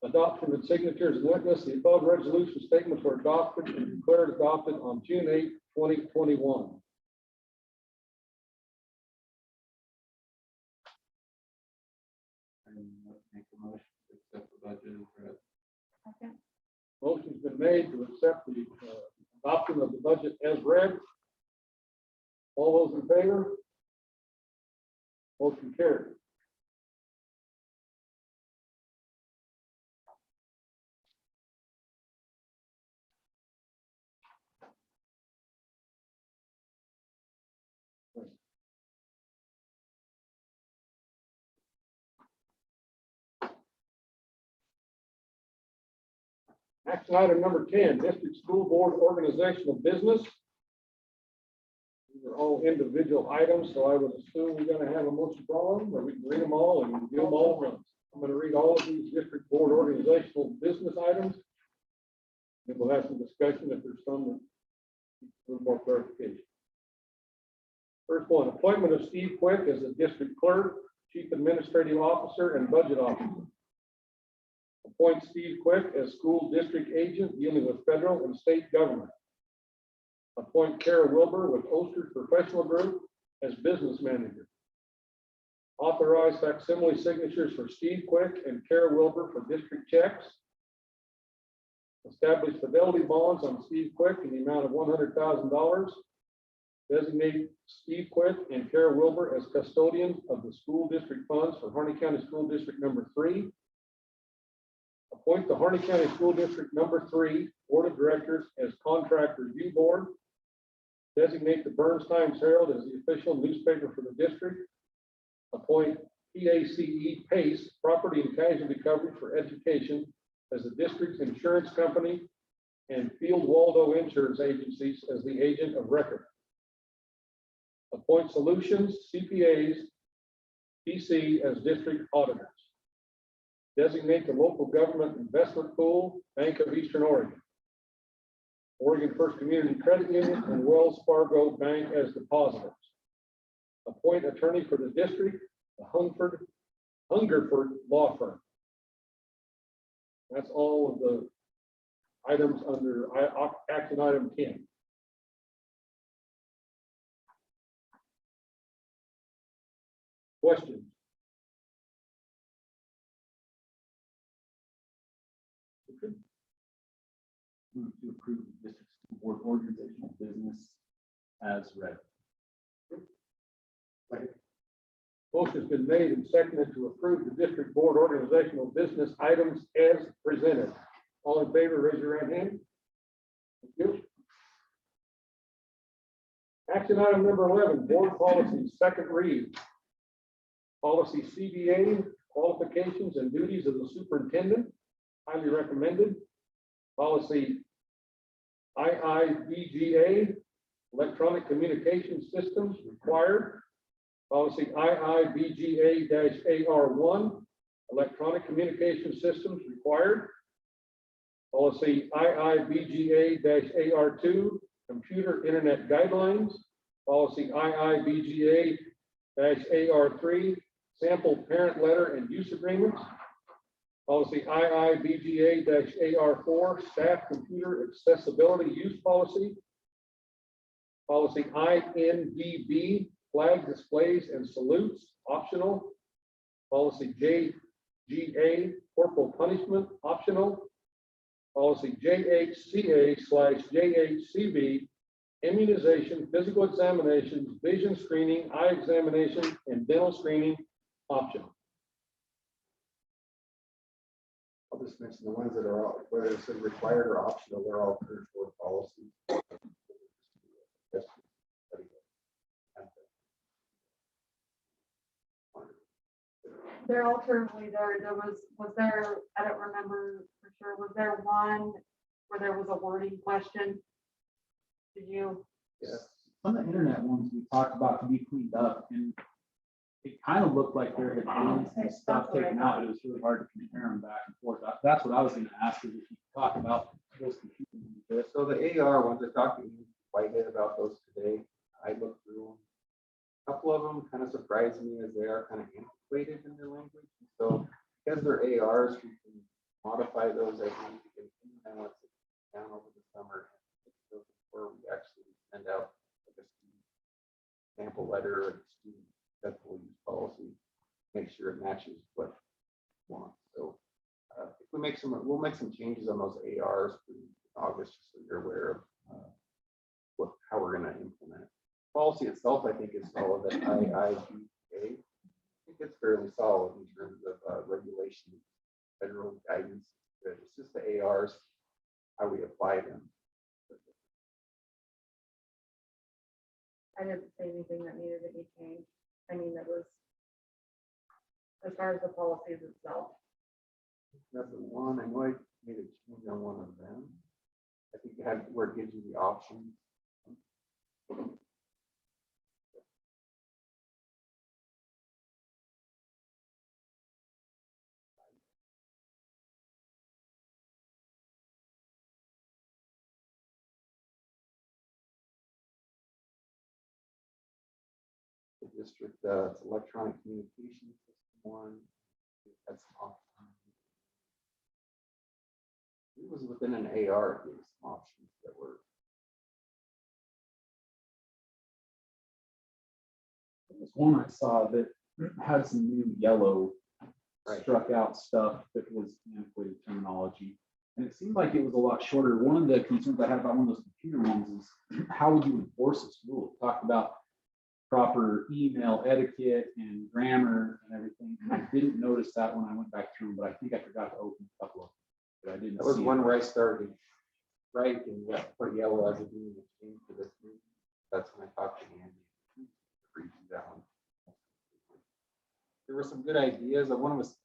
Adoption and signatures and witness. The above resolution statements were adopted and declared adopted on June 8, 2021. And make a motion to accept the budget as read. Second. Motion's been made to accept the adoption of the budget as read. All those in favor? Motion carried. Action item number 10, district school board organizational business. These are all individual items, so I would assume we're going to have a motion for them, or we can read them all and do them all at once. I'm going to read all of these district board organizational business items. Then we'll have some discussion if there's some that needs a little more clarification. First one, appointment of Steve Quick as the district clerk, chief administrative officer, and budget officer. Appoint Steve Quick as school district agent dealing with federal and state government. Appoint Kara Wilbur with Oster's Professional Group as business manager. Authorize facsimile signatures for Steve Quick and Kara Wilbur for district checks. Establish fidelity bonds on Steve Quick in the amount of $100,000. Designate Steve Quick and Kara Wilbur as custodians of the school district funds for Harney County School District number 3. Appoint the Harney County School District number 3 Board of Directors as contract review board. Designate the Burns Times Herald as the official newspaper for the district. Appoint PACE Property and Casualty Coverage for Education as the district's insurance company and Field Waldo Insurance Agencies as the agent of record. Appoint Solutions CPAs PC as district auditors. Designate the local government investment pool, Bank of Eastern Oregon, Oregon First Community Credit Union, and Wells Fargo Bank as depositors. Appoint attorney for the district, the Hungerford Law Firm. That's all of the items under action item 10. Questions? Move to approve the district school board organizational business as read. Motion's been made and seconded to approve the district board organizational business items as presented. All in favor, raise your right hand. Thank you. Action item number 11, board policies, second read. Policy CBA, qualifications and duties of the superintendent, highly recommended. Policy IIBGA, electronic communication systems required. Policy IIBGA-AR1, electronic communication systems required. Policy IIBGA-AR2, computer internet guidelines. Policy IIBGA-AR3, sample parent letter and use agreements. Policy IIBGA-AR4, staff computer accessibility use policy. Policy INDB, flag displays and salutes, optional. Policy JGA, corporal punishment, optional. Policy JHCA/JHCB, immunization, physical examinations, vision screening, eye examination, and dental screening optional. I'll just mention the ones that are, whether it's required or optional, they're all current board policies. They're all currently there. Was there, I don't remember for sure, was there one where there was a wording question? Did you? Yes. Some of the internet ones we talked about to be cleaned up, and it kind of looked like there had been some stuff taken out. It was really hard to compare them back and forth. That's what I was gonna ask, is if you could talk about those computers a bit. So the AR ones, I talked to you quite a bit about those today. I looked through them. A couple of them kind of surprised me as they are kind of antiquated in their language. So because they're ARs, we can modify those as we can email it down over the summer. Where we actually send out like a student sample letter or student acceptable use policy, make sure it matches what we want. So if we make some, we'll make some changes on those ARs in August, just so you're aware of how we're going to implement it. Policy itself, I think, is solid. That IIBA, I think it's fairly solid in terms of regulation, federal guidance. But it's just the ARs, how we apply them. I didn't see anything that needed to be changed. I mean, that was, as far as the policies itself. That's the one. I know I made a change on one of them. I think it had where it gives you the options. The district, it's electronic communication system one. That's option. It was within an AR, it gave some options that were. There was one I saw that had some new yellow Right. struck out stuff that was antiquated terminology. And it seemed like it was a lot shorter. One of the concerns I had about one of those computer ones is how would you enforce this rule? It talked about proper email etiquette and grammar and everything. And I didn't notice that when I went back through them, but I think I forgot to open a couple of them. But I didn't That was see one it. where I started right and put yellow as a doing the change for this meeting. That's when I talked to Andy. Review that one. There were some good ideas. One was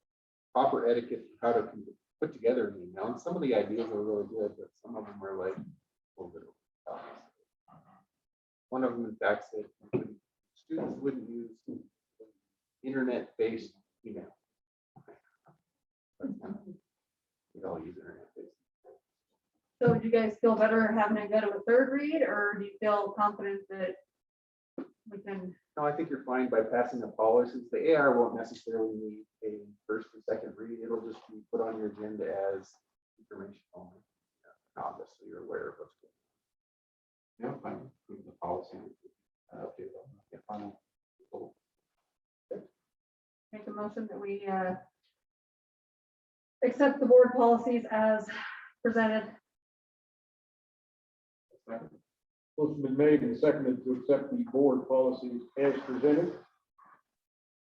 proper etiquette for how to put together an email. And some of the ideas were really good, but some of them were like a little bit over the top. One of them, in fact, said students wouldn't use internet-based email. We all use internet-based. So do you guys feel better having it go to a third read, or do you feel confident that we can? No, I think you're fine by passing the policies. The AR won't necessarily need a first or second read. It'll just be put on your agenda as information only. August, so you're aware of what's going on. Yeah, fine. Approve the policy. Yeah, fine. Cool. Make a motion that we accept the board policies as presented. Motion been made and seconded to accept the board policies as presented.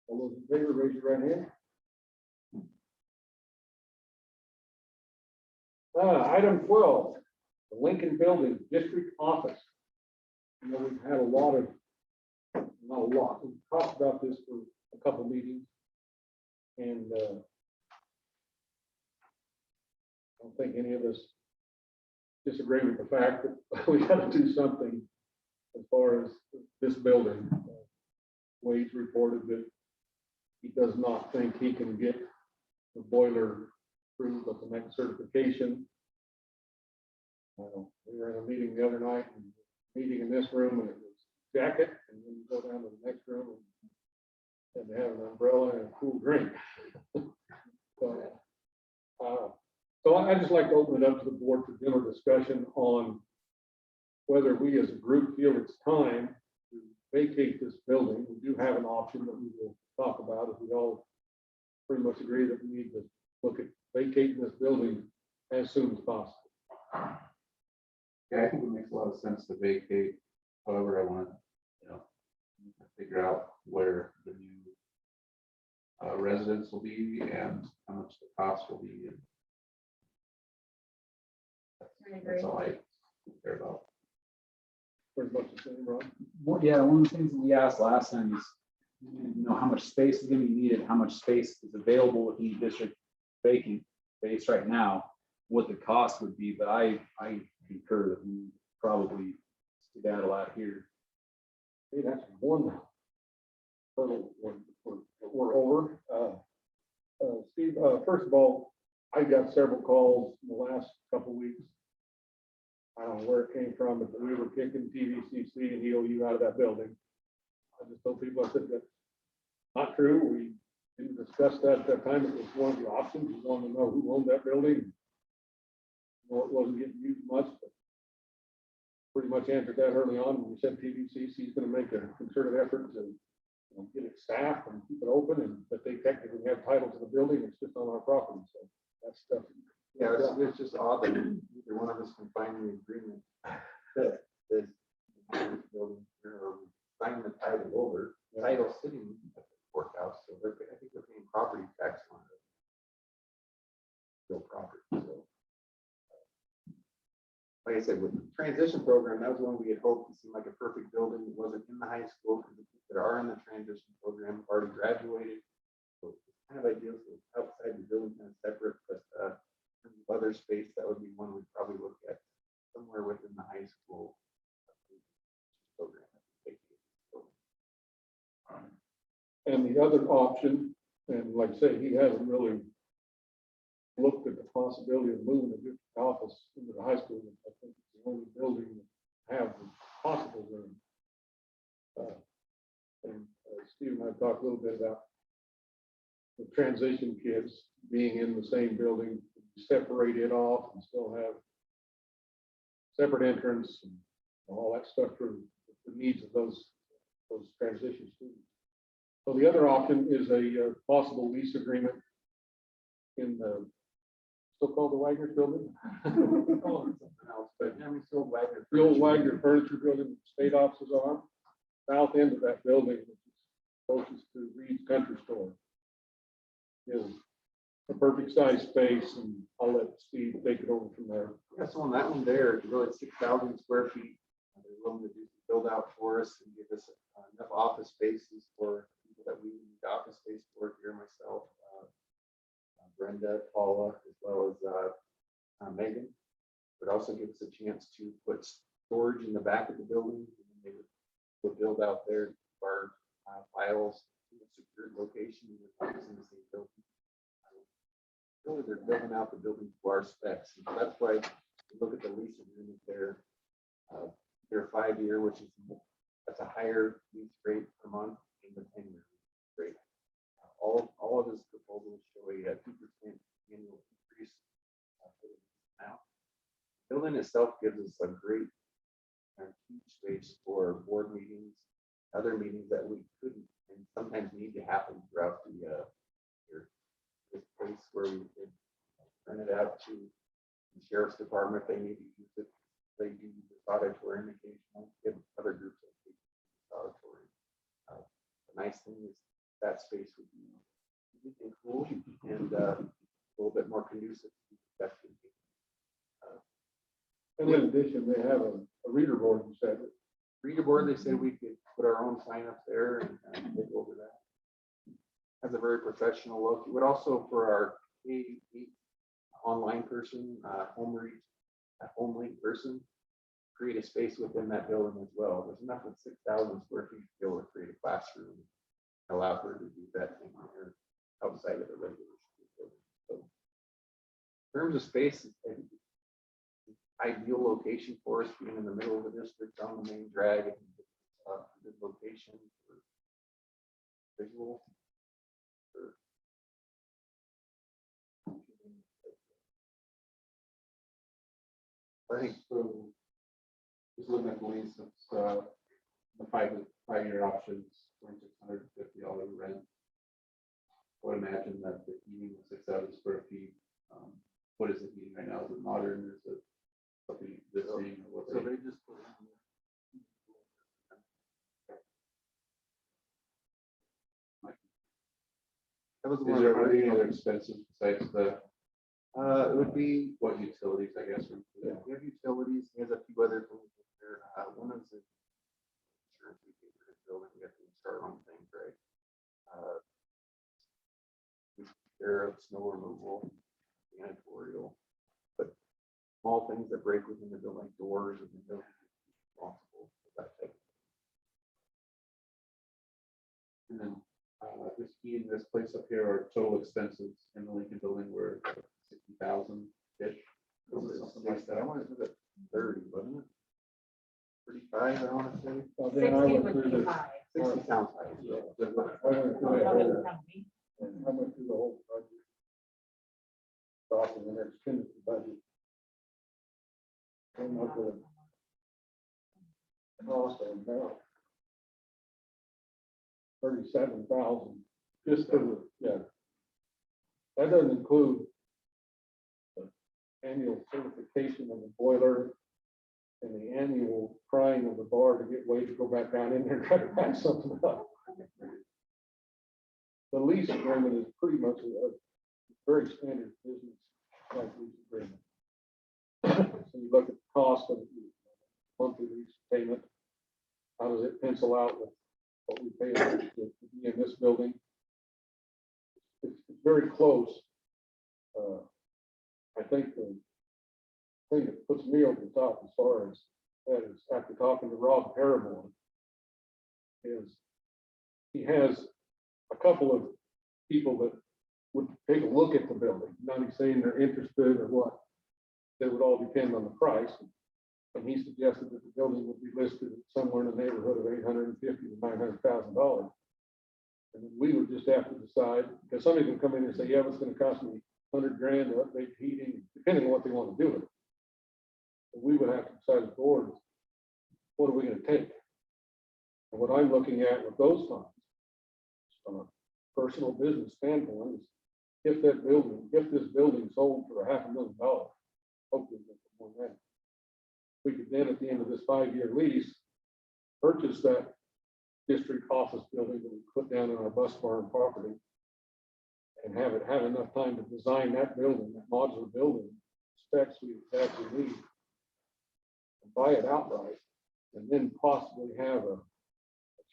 All those in favor, raise your right hand. Item 12, the Lincoln Building District Office. You know, we've had not a lot, we've talked about this for a couple meetings. And I don't think any of us disagree with the fact that we got to do something as far as this building. Wade's reported that he does not think he can get the boiler approved with the next certification. We were in a meeting the other night, and meeting in this room, and it was jacket, and then you go down to the next room and had to have an umbrella and a cool drink. So I'd just like to open it up to the board for general discussion on whether we as a group feel it's time to vacate this building. We do have an option that we will talk about if we all pretty much agree that we need to look at vacating this building as soon as possible. Yeah, I think it makes a lot of sense to vacate. However, I want to, figure out where the new residents will be and how much the cost will be. And I agree. that's all I care about. Pretty much the same, Rob. Yeah, one of the things that we asked last time is, how much space is gonna be needed, how much space is available within the district vacant space right now, what the cost would be, but I concur that we probably skedaddle out here. Hey, that's one hurdle we're over. Steve, first of all, I got several calls in the last couple of weeks. I don't know where it came from, but we were kicking TVCC and EOU out of that building. I just told people, I said, that's not true. We didn't discuss that at that time. It was one of the options. We wanted to know who owned that building. No, it wasn't getting used much, but pretty much answered that early on. When we said TVCC is going to make a concerted effort to get it staffed and keep it open, and but they technically have title to the building. It's just on our property, so that's stuff. Yeah, it's just odd that either one of us can find the agreement that this building or sign the title over, title sitting at the courthouse, so I think they're paying property tax on it. Real property, so. Like I said, with the transition program, that was one we had hoped to seem like a perfect building. It wasn't in the high school because the kids that are in the transition program have already graduated. So it's kind of ideal, so it's outside the building, kind of separate, but other space, that would be one we'd probably look at somewhere within the high school program. And the other option, and like I say, he hasn't really looked at the possibility of moving the district office into the high school. I think it's the only building that have the possible room. Steve and I talked a little bit about the transition kids being in the same building, separate it off and still have separate entrance and all that stuff for the needs of those transition students. So the other option is a possible lease agreement in the, still called the Wagner building? Something else, but I mean, still Wagner. The old Wagner furniture building, state offices are, south end of that building, which is closest to Reed's Country Store, is a perfect size space, and I'll let Steve take it over from there. Yeah, so on that one there, really 6,000 square feet. They're willing to do some build out for us and give us enough office spaces for people that we need office space for here, myself, Brenda, Paula, as well as Megan. Would also give us a chance to put storage in the back of the building. And they would build out there our files in a secure location in the same building. Really, they're building out the building to our specs. And so that's why you look at the lease agreement there. They're 5-year, which is that's a higher lease rate per month in the 10-year rate. All of his proposals show a 2% annual increase now. Building itself gives us a great huge space for board meetings, other meetings that we couldn't and sometimes need to happen throughout the year. This place where we could rent it out to the sheriff's department, they need to use it. They do this auditorium occasionally, give other groups of people this auditorium. The nice thing is that space would be cool and a little bit more conducive to discussion. And in addition, they have a reader board instead. Reader board, they said we could put our own sign up there and take over that. Has a very professional look. It would also, for our K-8 online person, home link person, create a space within that building as well. There's enough of 6,000 square feet to be able to create a classroom, allow her to do that thing here outside of the regular school building. So, in terms of space, ideal location for us, being in the middle of the district on the main drag, and good location for visual. I think so. Just looking at the lease, it's the 5-year options, $2,650 rent. I would imagine that the heating was 6,000 square feet. What is the heating right now? Is it modern? Is it this being what So they. they just. put in- That was Is one of there the any other original, expenses besides the, it would be, what utilities, I guess? are yeah, included? we have utilities, he has a few other things in there, one is the insurance we pay for his building, we have to start on things, right? We take care of snow removal, janitorial, but small things that break within the building, like doors and windows, responsible for that type of. And then, this key in this place up here are total expenses in the Lincoln building were 60,000-ish. Something like that, I want to say that 30, wasn't it? 35, I want to say. Well, then I 60 went would through be the- high. 60 sounds high. I went through the whole- I went through the whole budget. Talking the next Timothy budget. Came up with a cost of about 37,000, just for the, yeah. That doesn't include the annual certification of the boiler and the annual trying of the bar to get Wade to go back down in there and try to patch something up. The lease agreement is pretty much a very standard business like lease agreement. So you look at the cost of the monthly lease payment. How does it pencil out with what we pay to be in this building? It's very close. I think the thing that puts me over the top as far as that is, after talking to Rob Paramore, is he has a couple of people that would take a look at the building, not saying they're interested or what. They would all depend on the price. And he suggested that the building would be listed somewhere in the neighborhood of $850,000 to $900,000. And then we would just have to decide, because somebody can come in and say, yeah, it's gonna cost me $100,000 to update heating, depending on what they want to do with it. And we would have to decide as board, what are we gonna take? And what I'm looking at with those funds, from a personal business standpoint, is if this building sold for $500,000, hopefully it's more than that, we could then, at the end of this 5-year lease, purchase that district office building that we put down on our bus barn property and have enough time to design that building, that modular building, specs we exactly need, and buy it outright, and then possibly have a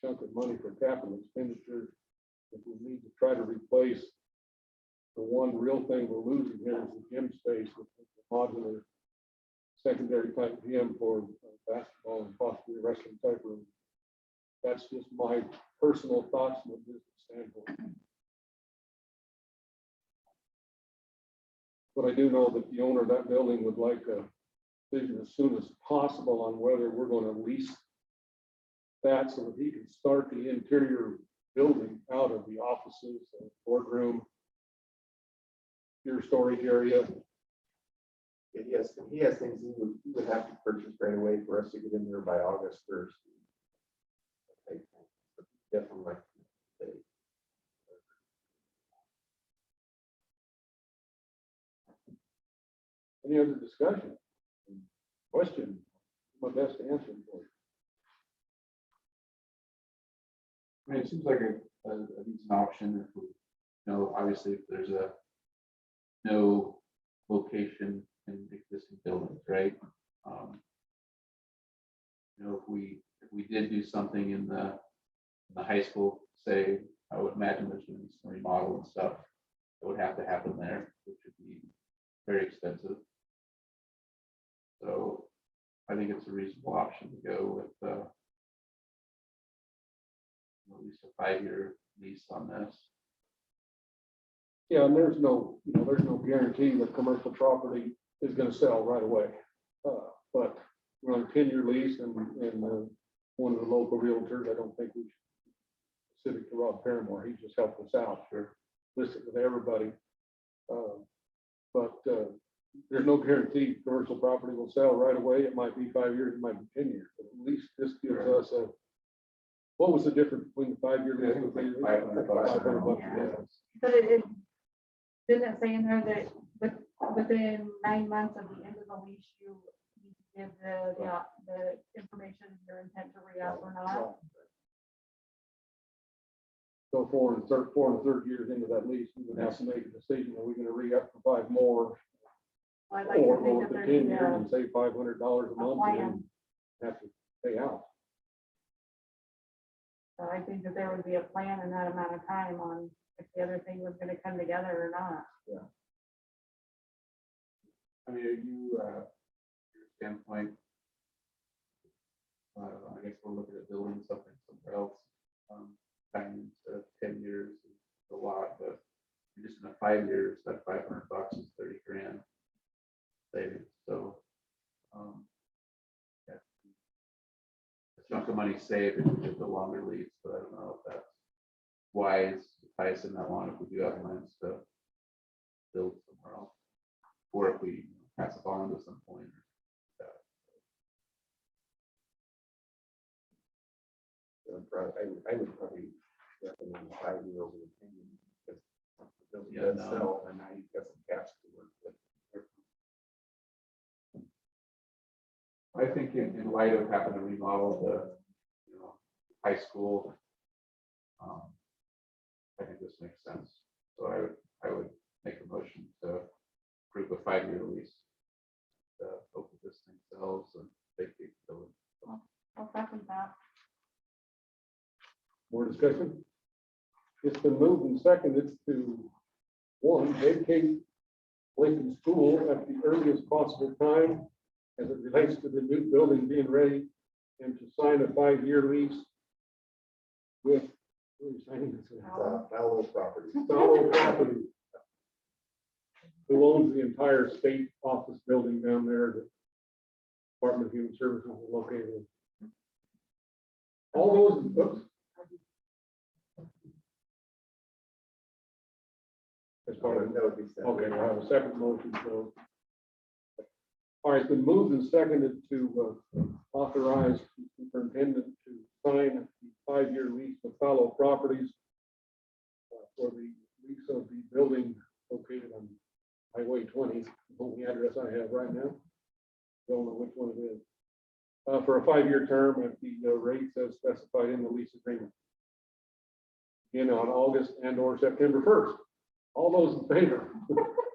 chunk of money for capital expenditure if we need to try to replace the one real thing we're losing here is the gym space with the modular secondary type gym for basketball and possibly wrestling type room. That's just my personal thoughts from a business standpoint. But I do know that the owner of that building would like a decision as soon as possible on whether we're going to lease that so that he can start the interior building out of the offices, boardroom, your storage area. He has things he would have to purchase right away for us to get in there by August 1st. Definitely like. to say. Any other discussion? Question? My best to answer for you. I mean, it seems like a decent option if we, obviously if there's no location in existing buildings, right? If we did do something in the high school, say, I would imagine there's going to be some remodel and stuff that would have to happen there, which would be very expensive. So I think it's a reasonable option to go with at least a 5-year lease on this. Yeah, and there's no guarantee that commercial property is gonna sell right away. But we're on a 10-year lease and one of the local realtors, I don't think we should specific to Rob Paramore, he just helped us out, sure, listed with everybody. But there's no guarantee commercial property will sell right away. It might be 5 years, it might be 10 years, but at least this gives us a, what was the difference between the 5-year lease? and the 10-year lease? $500 difference. But it didn't it say in there that within 9 months of the end of the lease, you give the information, your intent to re-up or not. So 4 and 3rd years into that lease, we would have to make a decision, are we gonna re-up for 5 more? I'd like Or to go think with that the 10 years there's and save $500 a month and plan. then have to pay out. I think that there would be a plan in that amount of time on if the other thing was gonna come together or not. I mean, are you, your standpoint? I guess we're looking at building something somewhere else. Time to 10 years is a lot, but just in a 5 years, that $500 is 30 grand savings. So, yeah. A chunk of money saved if we get the longer lease, but I don't know if that's wise to tie us in that long if we do have plans to build somewhere else. Or if we pass it on to some point. I would probably recommend 5 year over the 10 years. Because the building Yeah, does no. sell, and now you've got some cash to work with. I think in light of having to remodel the, high school, I think this makes sense. So I would make a motion to approve a 5 year lease. Hope that this thing sells and vacate the building. I'll second that. More discussion? It's been moved and seconded to, 1, vacate Lincoln School at the earliest possible time as it relates to the new building being ready, and to sign a 5-year lease with, who are you signing this with? Fallow property. Fallow Property, who owns the entire state office building down there that Department of Human Services is located in. All those, oops. As part of, That would be. okay, I have a second motion, so. All right, it's been moved and seconded to authorize the superintendent to sign the 5-year lease with Fallow Properties for the lease of the building located on Highway 20, the only address I have right now. Don't know which one it is. For a 5-year term at the rates as specified in the lease agreement. In on August and or September 1st. All those in favor,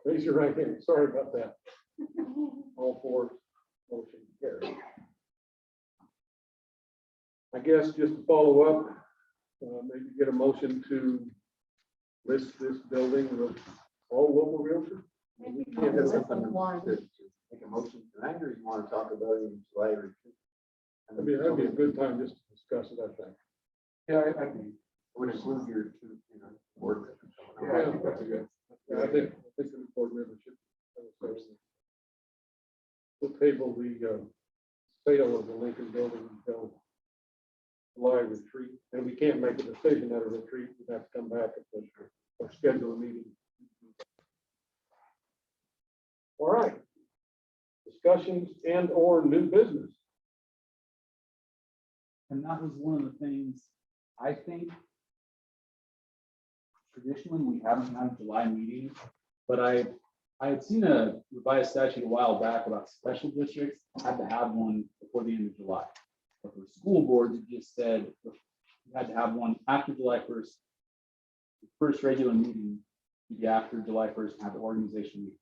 raise your right hand. Sorry about that. All 4 motion carried. I guess just to follow up, maybe get a motion to list this building with all local realtors. Maybe Yeah, not that's list something of one. to make a motion tonight, or you want to talk about it in July or? That'd be a good time just to discuss it, I think. Yeah, Would include your two, work. Yeah, I think that's a good. I think the board membership. We'll table the sale of the Lincoln building until July retreat, and we can't make a decision at a retreat. We'd have to come back or schedule a meeting. All right. Discussions and or new business. And that was one of the things, I think, traditionally, we haven't had a July meeting, but I had seen a revised statute a while back about special districts had to have one before the end of July. But for school boards, it just said you had to have one after July 1st. The first regular meeting would be after July 1st and have the organization meeting.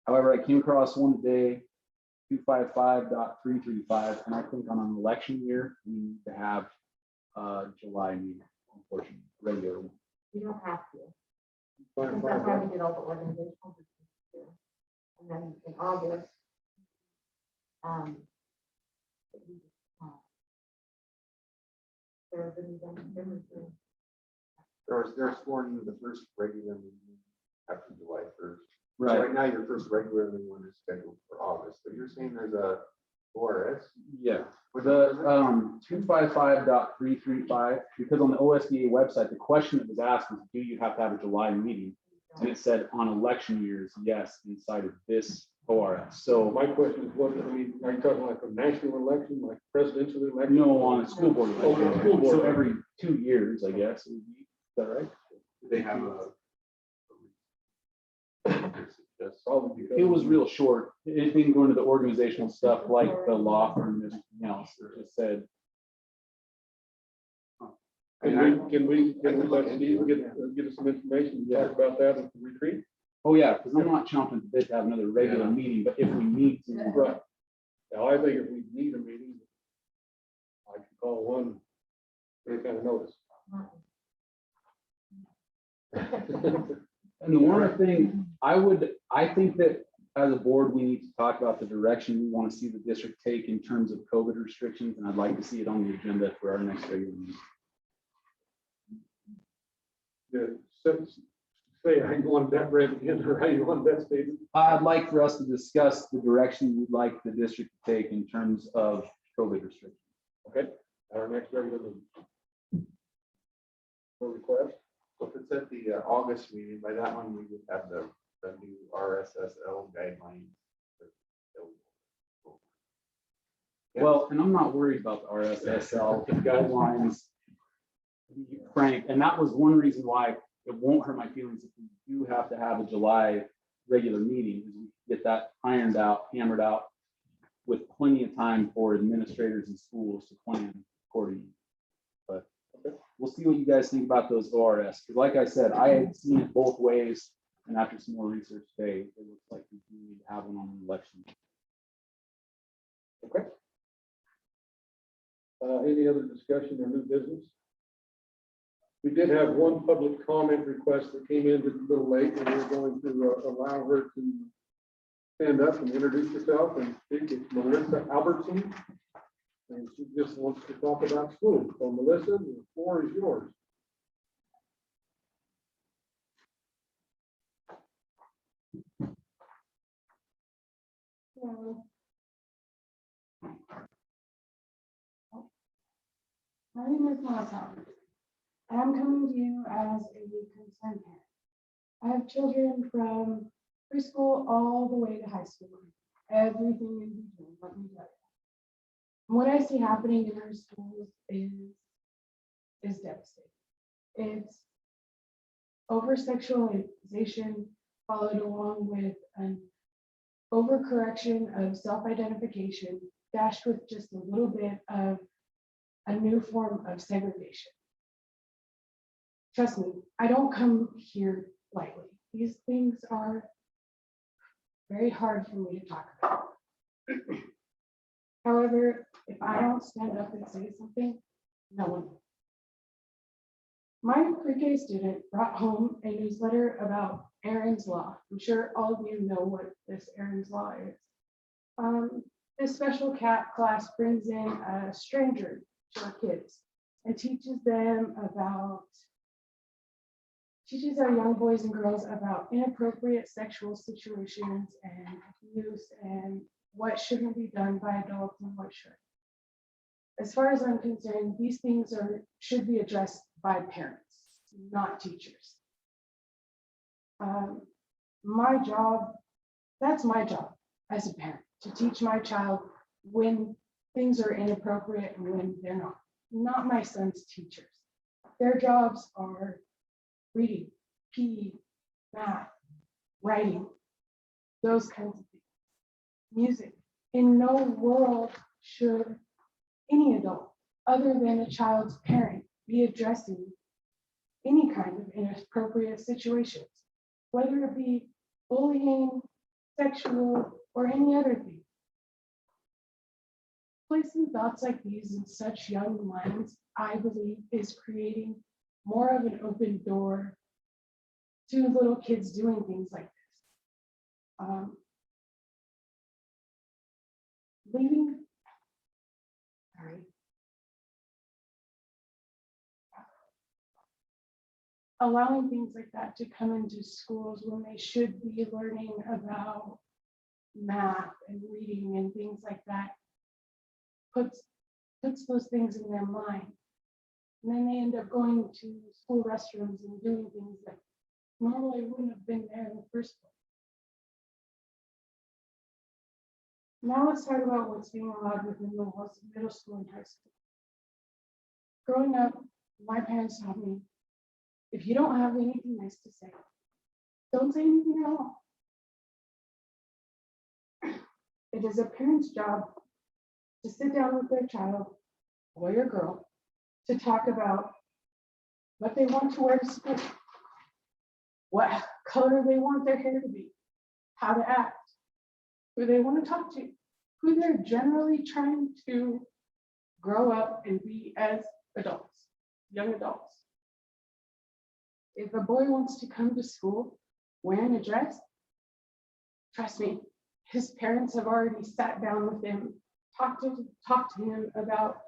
However, I came across one today, 255.335, and I think on an election year, we need to have a July meeting, unfortunately, regular one. You don't have to. Fine, Because fine, that's why fine. we did all the organizational. business. And then in August. They're sworn in the first regular meeting after July 1st. So Right. right now, your first regular one is scheduled for August, but you're saying there's a ORS? Yeah. What The number is it? 255.335, because on the OSDA website, the question that was asked was, do you have to have a July meeting? And it said on election years, yes, inside of this ORS. So My question is, what, I mean, are you talking like a national election, like presidential election? no on a school board. Okay, election. school board. So every 2 years, I guess, it would be. Is that right? Do they have a just. Probably because. It was real short. It didn't go into the organizational stuff like the law firm and everything else. It just said, Can we let Steve get us some information, talk about that at the retreat? oh yeah, because I'm not chomping at the bit to have another regular meeting, but if we need to, Right. Now, I think if we need a meeting, I can call one, any kind of notice. and the one other thing, I think that as a board, we need to talk about the direction we want to see the district take in terms of COVID restrictions, and I'd like to see it on the agenda for our next regular meeting. Say, how you want that read again, or how you want that stated. I'd like for us to discuss the direction we'd like the district to take in terms of COVID restrictions. Okay, at our next regular meeting. For request, So if it's at the August meeting, by that one, we would have the new RSSL guidelines. Well, and I'm not worried about the RSSL guidelines, to be frank, and that was one reason why it won't hurt my feelings if we do have to have a July regular meeting, is we get that ironed out, hammered out with plenty of time for administrators and schools to plan accordingly. But we'll see what you guys think about those ORS, because like I said, I had seen it both ways, and after some more research today, it looks like we do need to have one on the election. okay. Any other discussion or new business? We did have one public comment request that came in just a little late, and we're going to allow her to stand up and introduce herself and speak. It's Melissa Albertson. And she just wants to talk about school. So Melissa, the floor is yours. Hello. My name is Melissa. I'm coming to you as a concerned parent. I have children from preschool all the way to high school, everything in between, let me tell you. What I see happening in our schools is devastating. It's over-sexualization followed along with an overcorrection of self-identification dashed with just a little bit of a new form of segregation. Trust me, I don't come here lightly. These things are very hard for me to talk about. However, if I don't stand up and say something, no one will. My pre-K student brought home a newsletter about Aaron's Law. I'm sure all of you know what this Aaron's Law is. This special class brings in a stranger to our kids and teaches our young boys and girls about inappropriate sexual situations and abuse and what shouldn't be done by adults and what should. As far as I'm concerned, these things should be addressed by parents, not teachers. That's my job as a parent, to teach my child when things are inappropriate and when they're not my son's teachers. Their jobs are reading, PE, math, writing, those kinds of things. Music. In no world should any adult, other than a child's parent, be addressing any kind of inappropriate situations, whether it be bullying, sexual, or any other thing. Placing thoughts like these in such young minds, I believe, is creating more of an open door to little kids doing things like this. Allowing things like that to come into schools when they should be learning about math and reading and things like that puts those things in their mind. And then they end up going to school restrooms and doing things that normally wouldn't have been there in the first place. Now let's talk about what's being allowed within the walls of middle school and high school. Growing up, my parents taught me, if you don't have anything nice to say, don't say anything at all. It is a parent's job to sit down with their child, boy or girl, to talk about what they want to wear to school, what color they want their hair to be, how to act, who they want to talk to, who they're generally trying to grow up and be as adults, young adults. If a boy wants to come to school wearing a dress, trust me, his parents have already sat down with him, talked to him about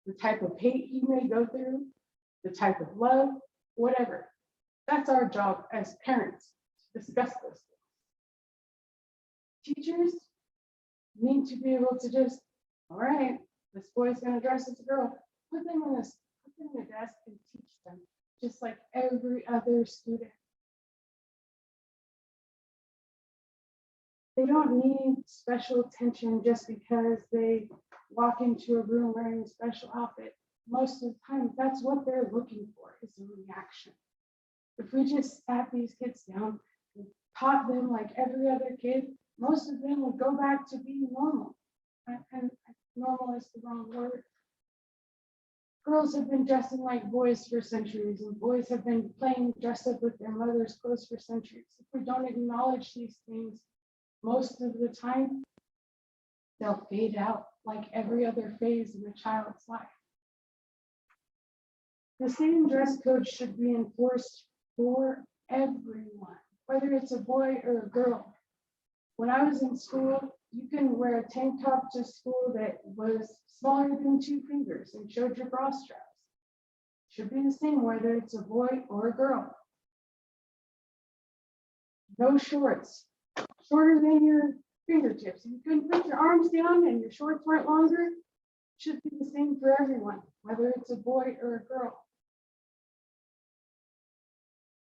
the type of hate he may go through, the type of love, whatever. That's our job as parents to discuss those things. Teachers need to be able to just, all right, this boy's gonna dress as a girl, put them in a desk and teach them, just like every other student. They don't need special attention just because they walk into a room wearing a special outfit. Most of the time, that's what they're looking for, is a reaction. If we just sat these kids down and taught them like every other kid, most of them would go back to being normal. And normal is the wrong word. Girls have been dressing like boys for centuries, and boys have been playing dress up with their mother's clothes for centuries. If we don't acknowledge these things, most of the time, they'll fade out like every other phase of a child's life. The same dress code should be enforced for everyone, whether it's a boy or a girl. When I was in school, you can wear a tank top to school that was smaller than 2 fingers and showed your bra straps. Should be the same whether it's a boy or a girl. No shorts shorter than your fingertips. You couldn't put your arms down and your shorts weren't longer. Should be the same for everyone, whether it's a boy or a girl.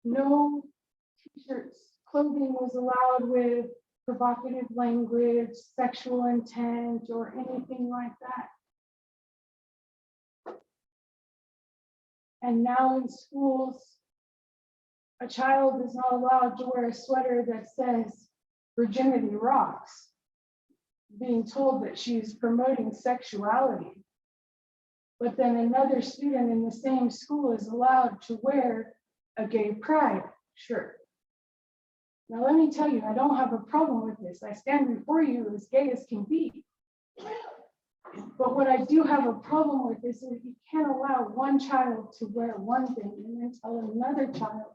No t-shirts, clothing was allowed with provocative language, sexual intent, or anything like that. And now in schools, a child is not allowed to wear a sweater that says virginity rocks, being told that she's promoting sexuality. But then another student in the same school is allowed to wear a gay pride shirt. Now, let me tell you, I don't have a problem with this. I stand before you as gay as can be. But what I do have a problem with is that you can't allow one child to wear one thing and then tell another child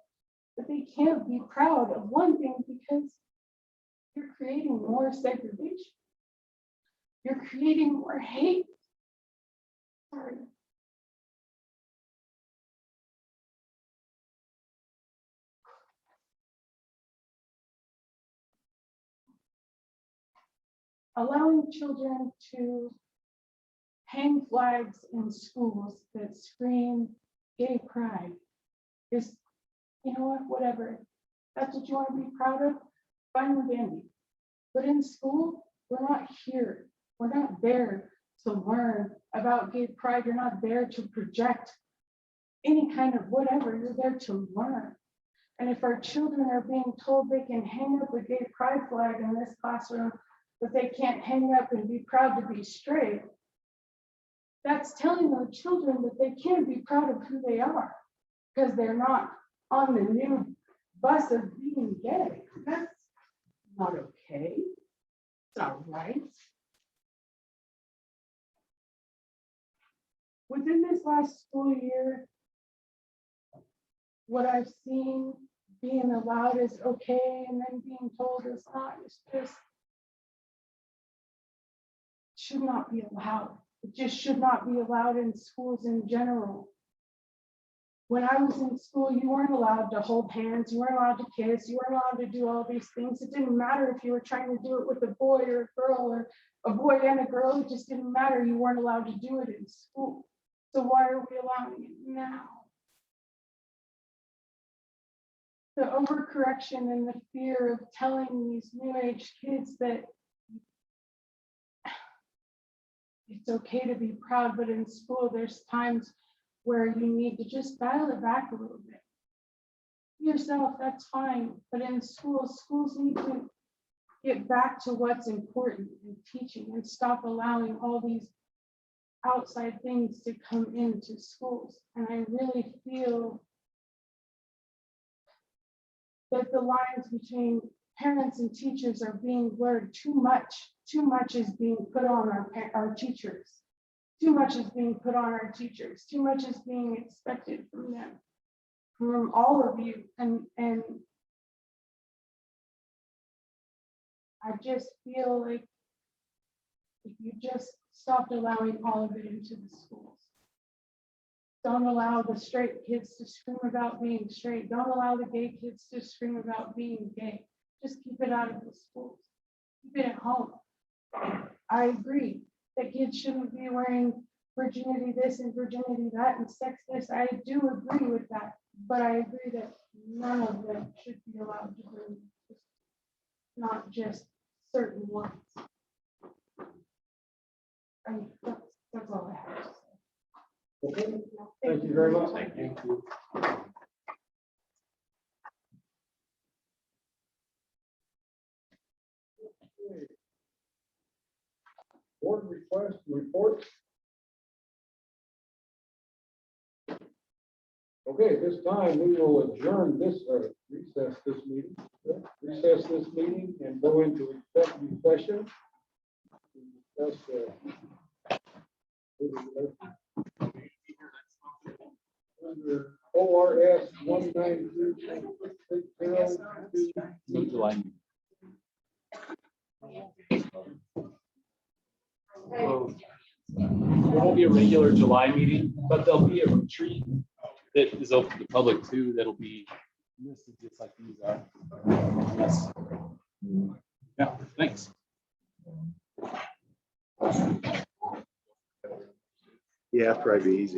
that they can't be proud of one thing because you're creating more segregation. You're creating more hate. Sorry. Allowing children to hang flags in schools that scream gay pride is, you know what, whatever. That's what you want to be proud of, fine and dandy. But in school, we're not here. We're not there to learn about gay pride. You're not there to project any kind of whatever. You're there to learn. And if our children are being told they can hang up a gay pride flag in this classroom, but they can't hang up and be proud to be straight, that's telling our children that they can't be proud of who they are because they're not on the new bus of being gay. That's not okay. It's not right. Within this last school year, what I've seen being allowed is okay and then being told it's not, it's just should not be allowed. It just should not be allowed in schools in general. When I was in school, you weren't allowed to hold hands, you weren't allowed to kiss, you weren't allowed to do all these things. It didn't matter if you were trying to do it with a boy or a girl or a boy and a girl, it just didn't matter. You weren't allowed to do it in school. So why are we allowing it now? The overcorrection and the fear of telling these new age kids that it's okay to be proud, but in school, there's times where you need to just dial it back a little bit. Yourself, that's fine. But in schools need to get back to what's important in teaching and stop allowing all these outside things to come into schools. And I really feel that the lines between parents and teachers are being blurred too much. Too much is being put on our teachers. Too much is being put on our teachers. Too much is being expected from them, from all of you. And I just feel like if you just stopped allowing all of it into the schools. Don't allow the straight kids to scream about being straight. Don't allow the gay kids to scream about being gay. Just keep it out of the schools. Keep it at home. I agree that kids shouldn't be wearing virginity this and virginity that and sex this. I do agree with that. But I agree that none of them should be allowed to do this. Not just certain ones. And that's all I have to say. Okay, thank you very much. Thank you. Board request reports. Okay, at this time, we will adjourn this, recess this meeting and go into executive session. To discuss, under ORS 193. No July. There won't be a regular July meeting, but there'll be a retreat that is open to the public too. That'll be listed just like these are. Yes. Yeah, thanks. Yeah, probably be easy.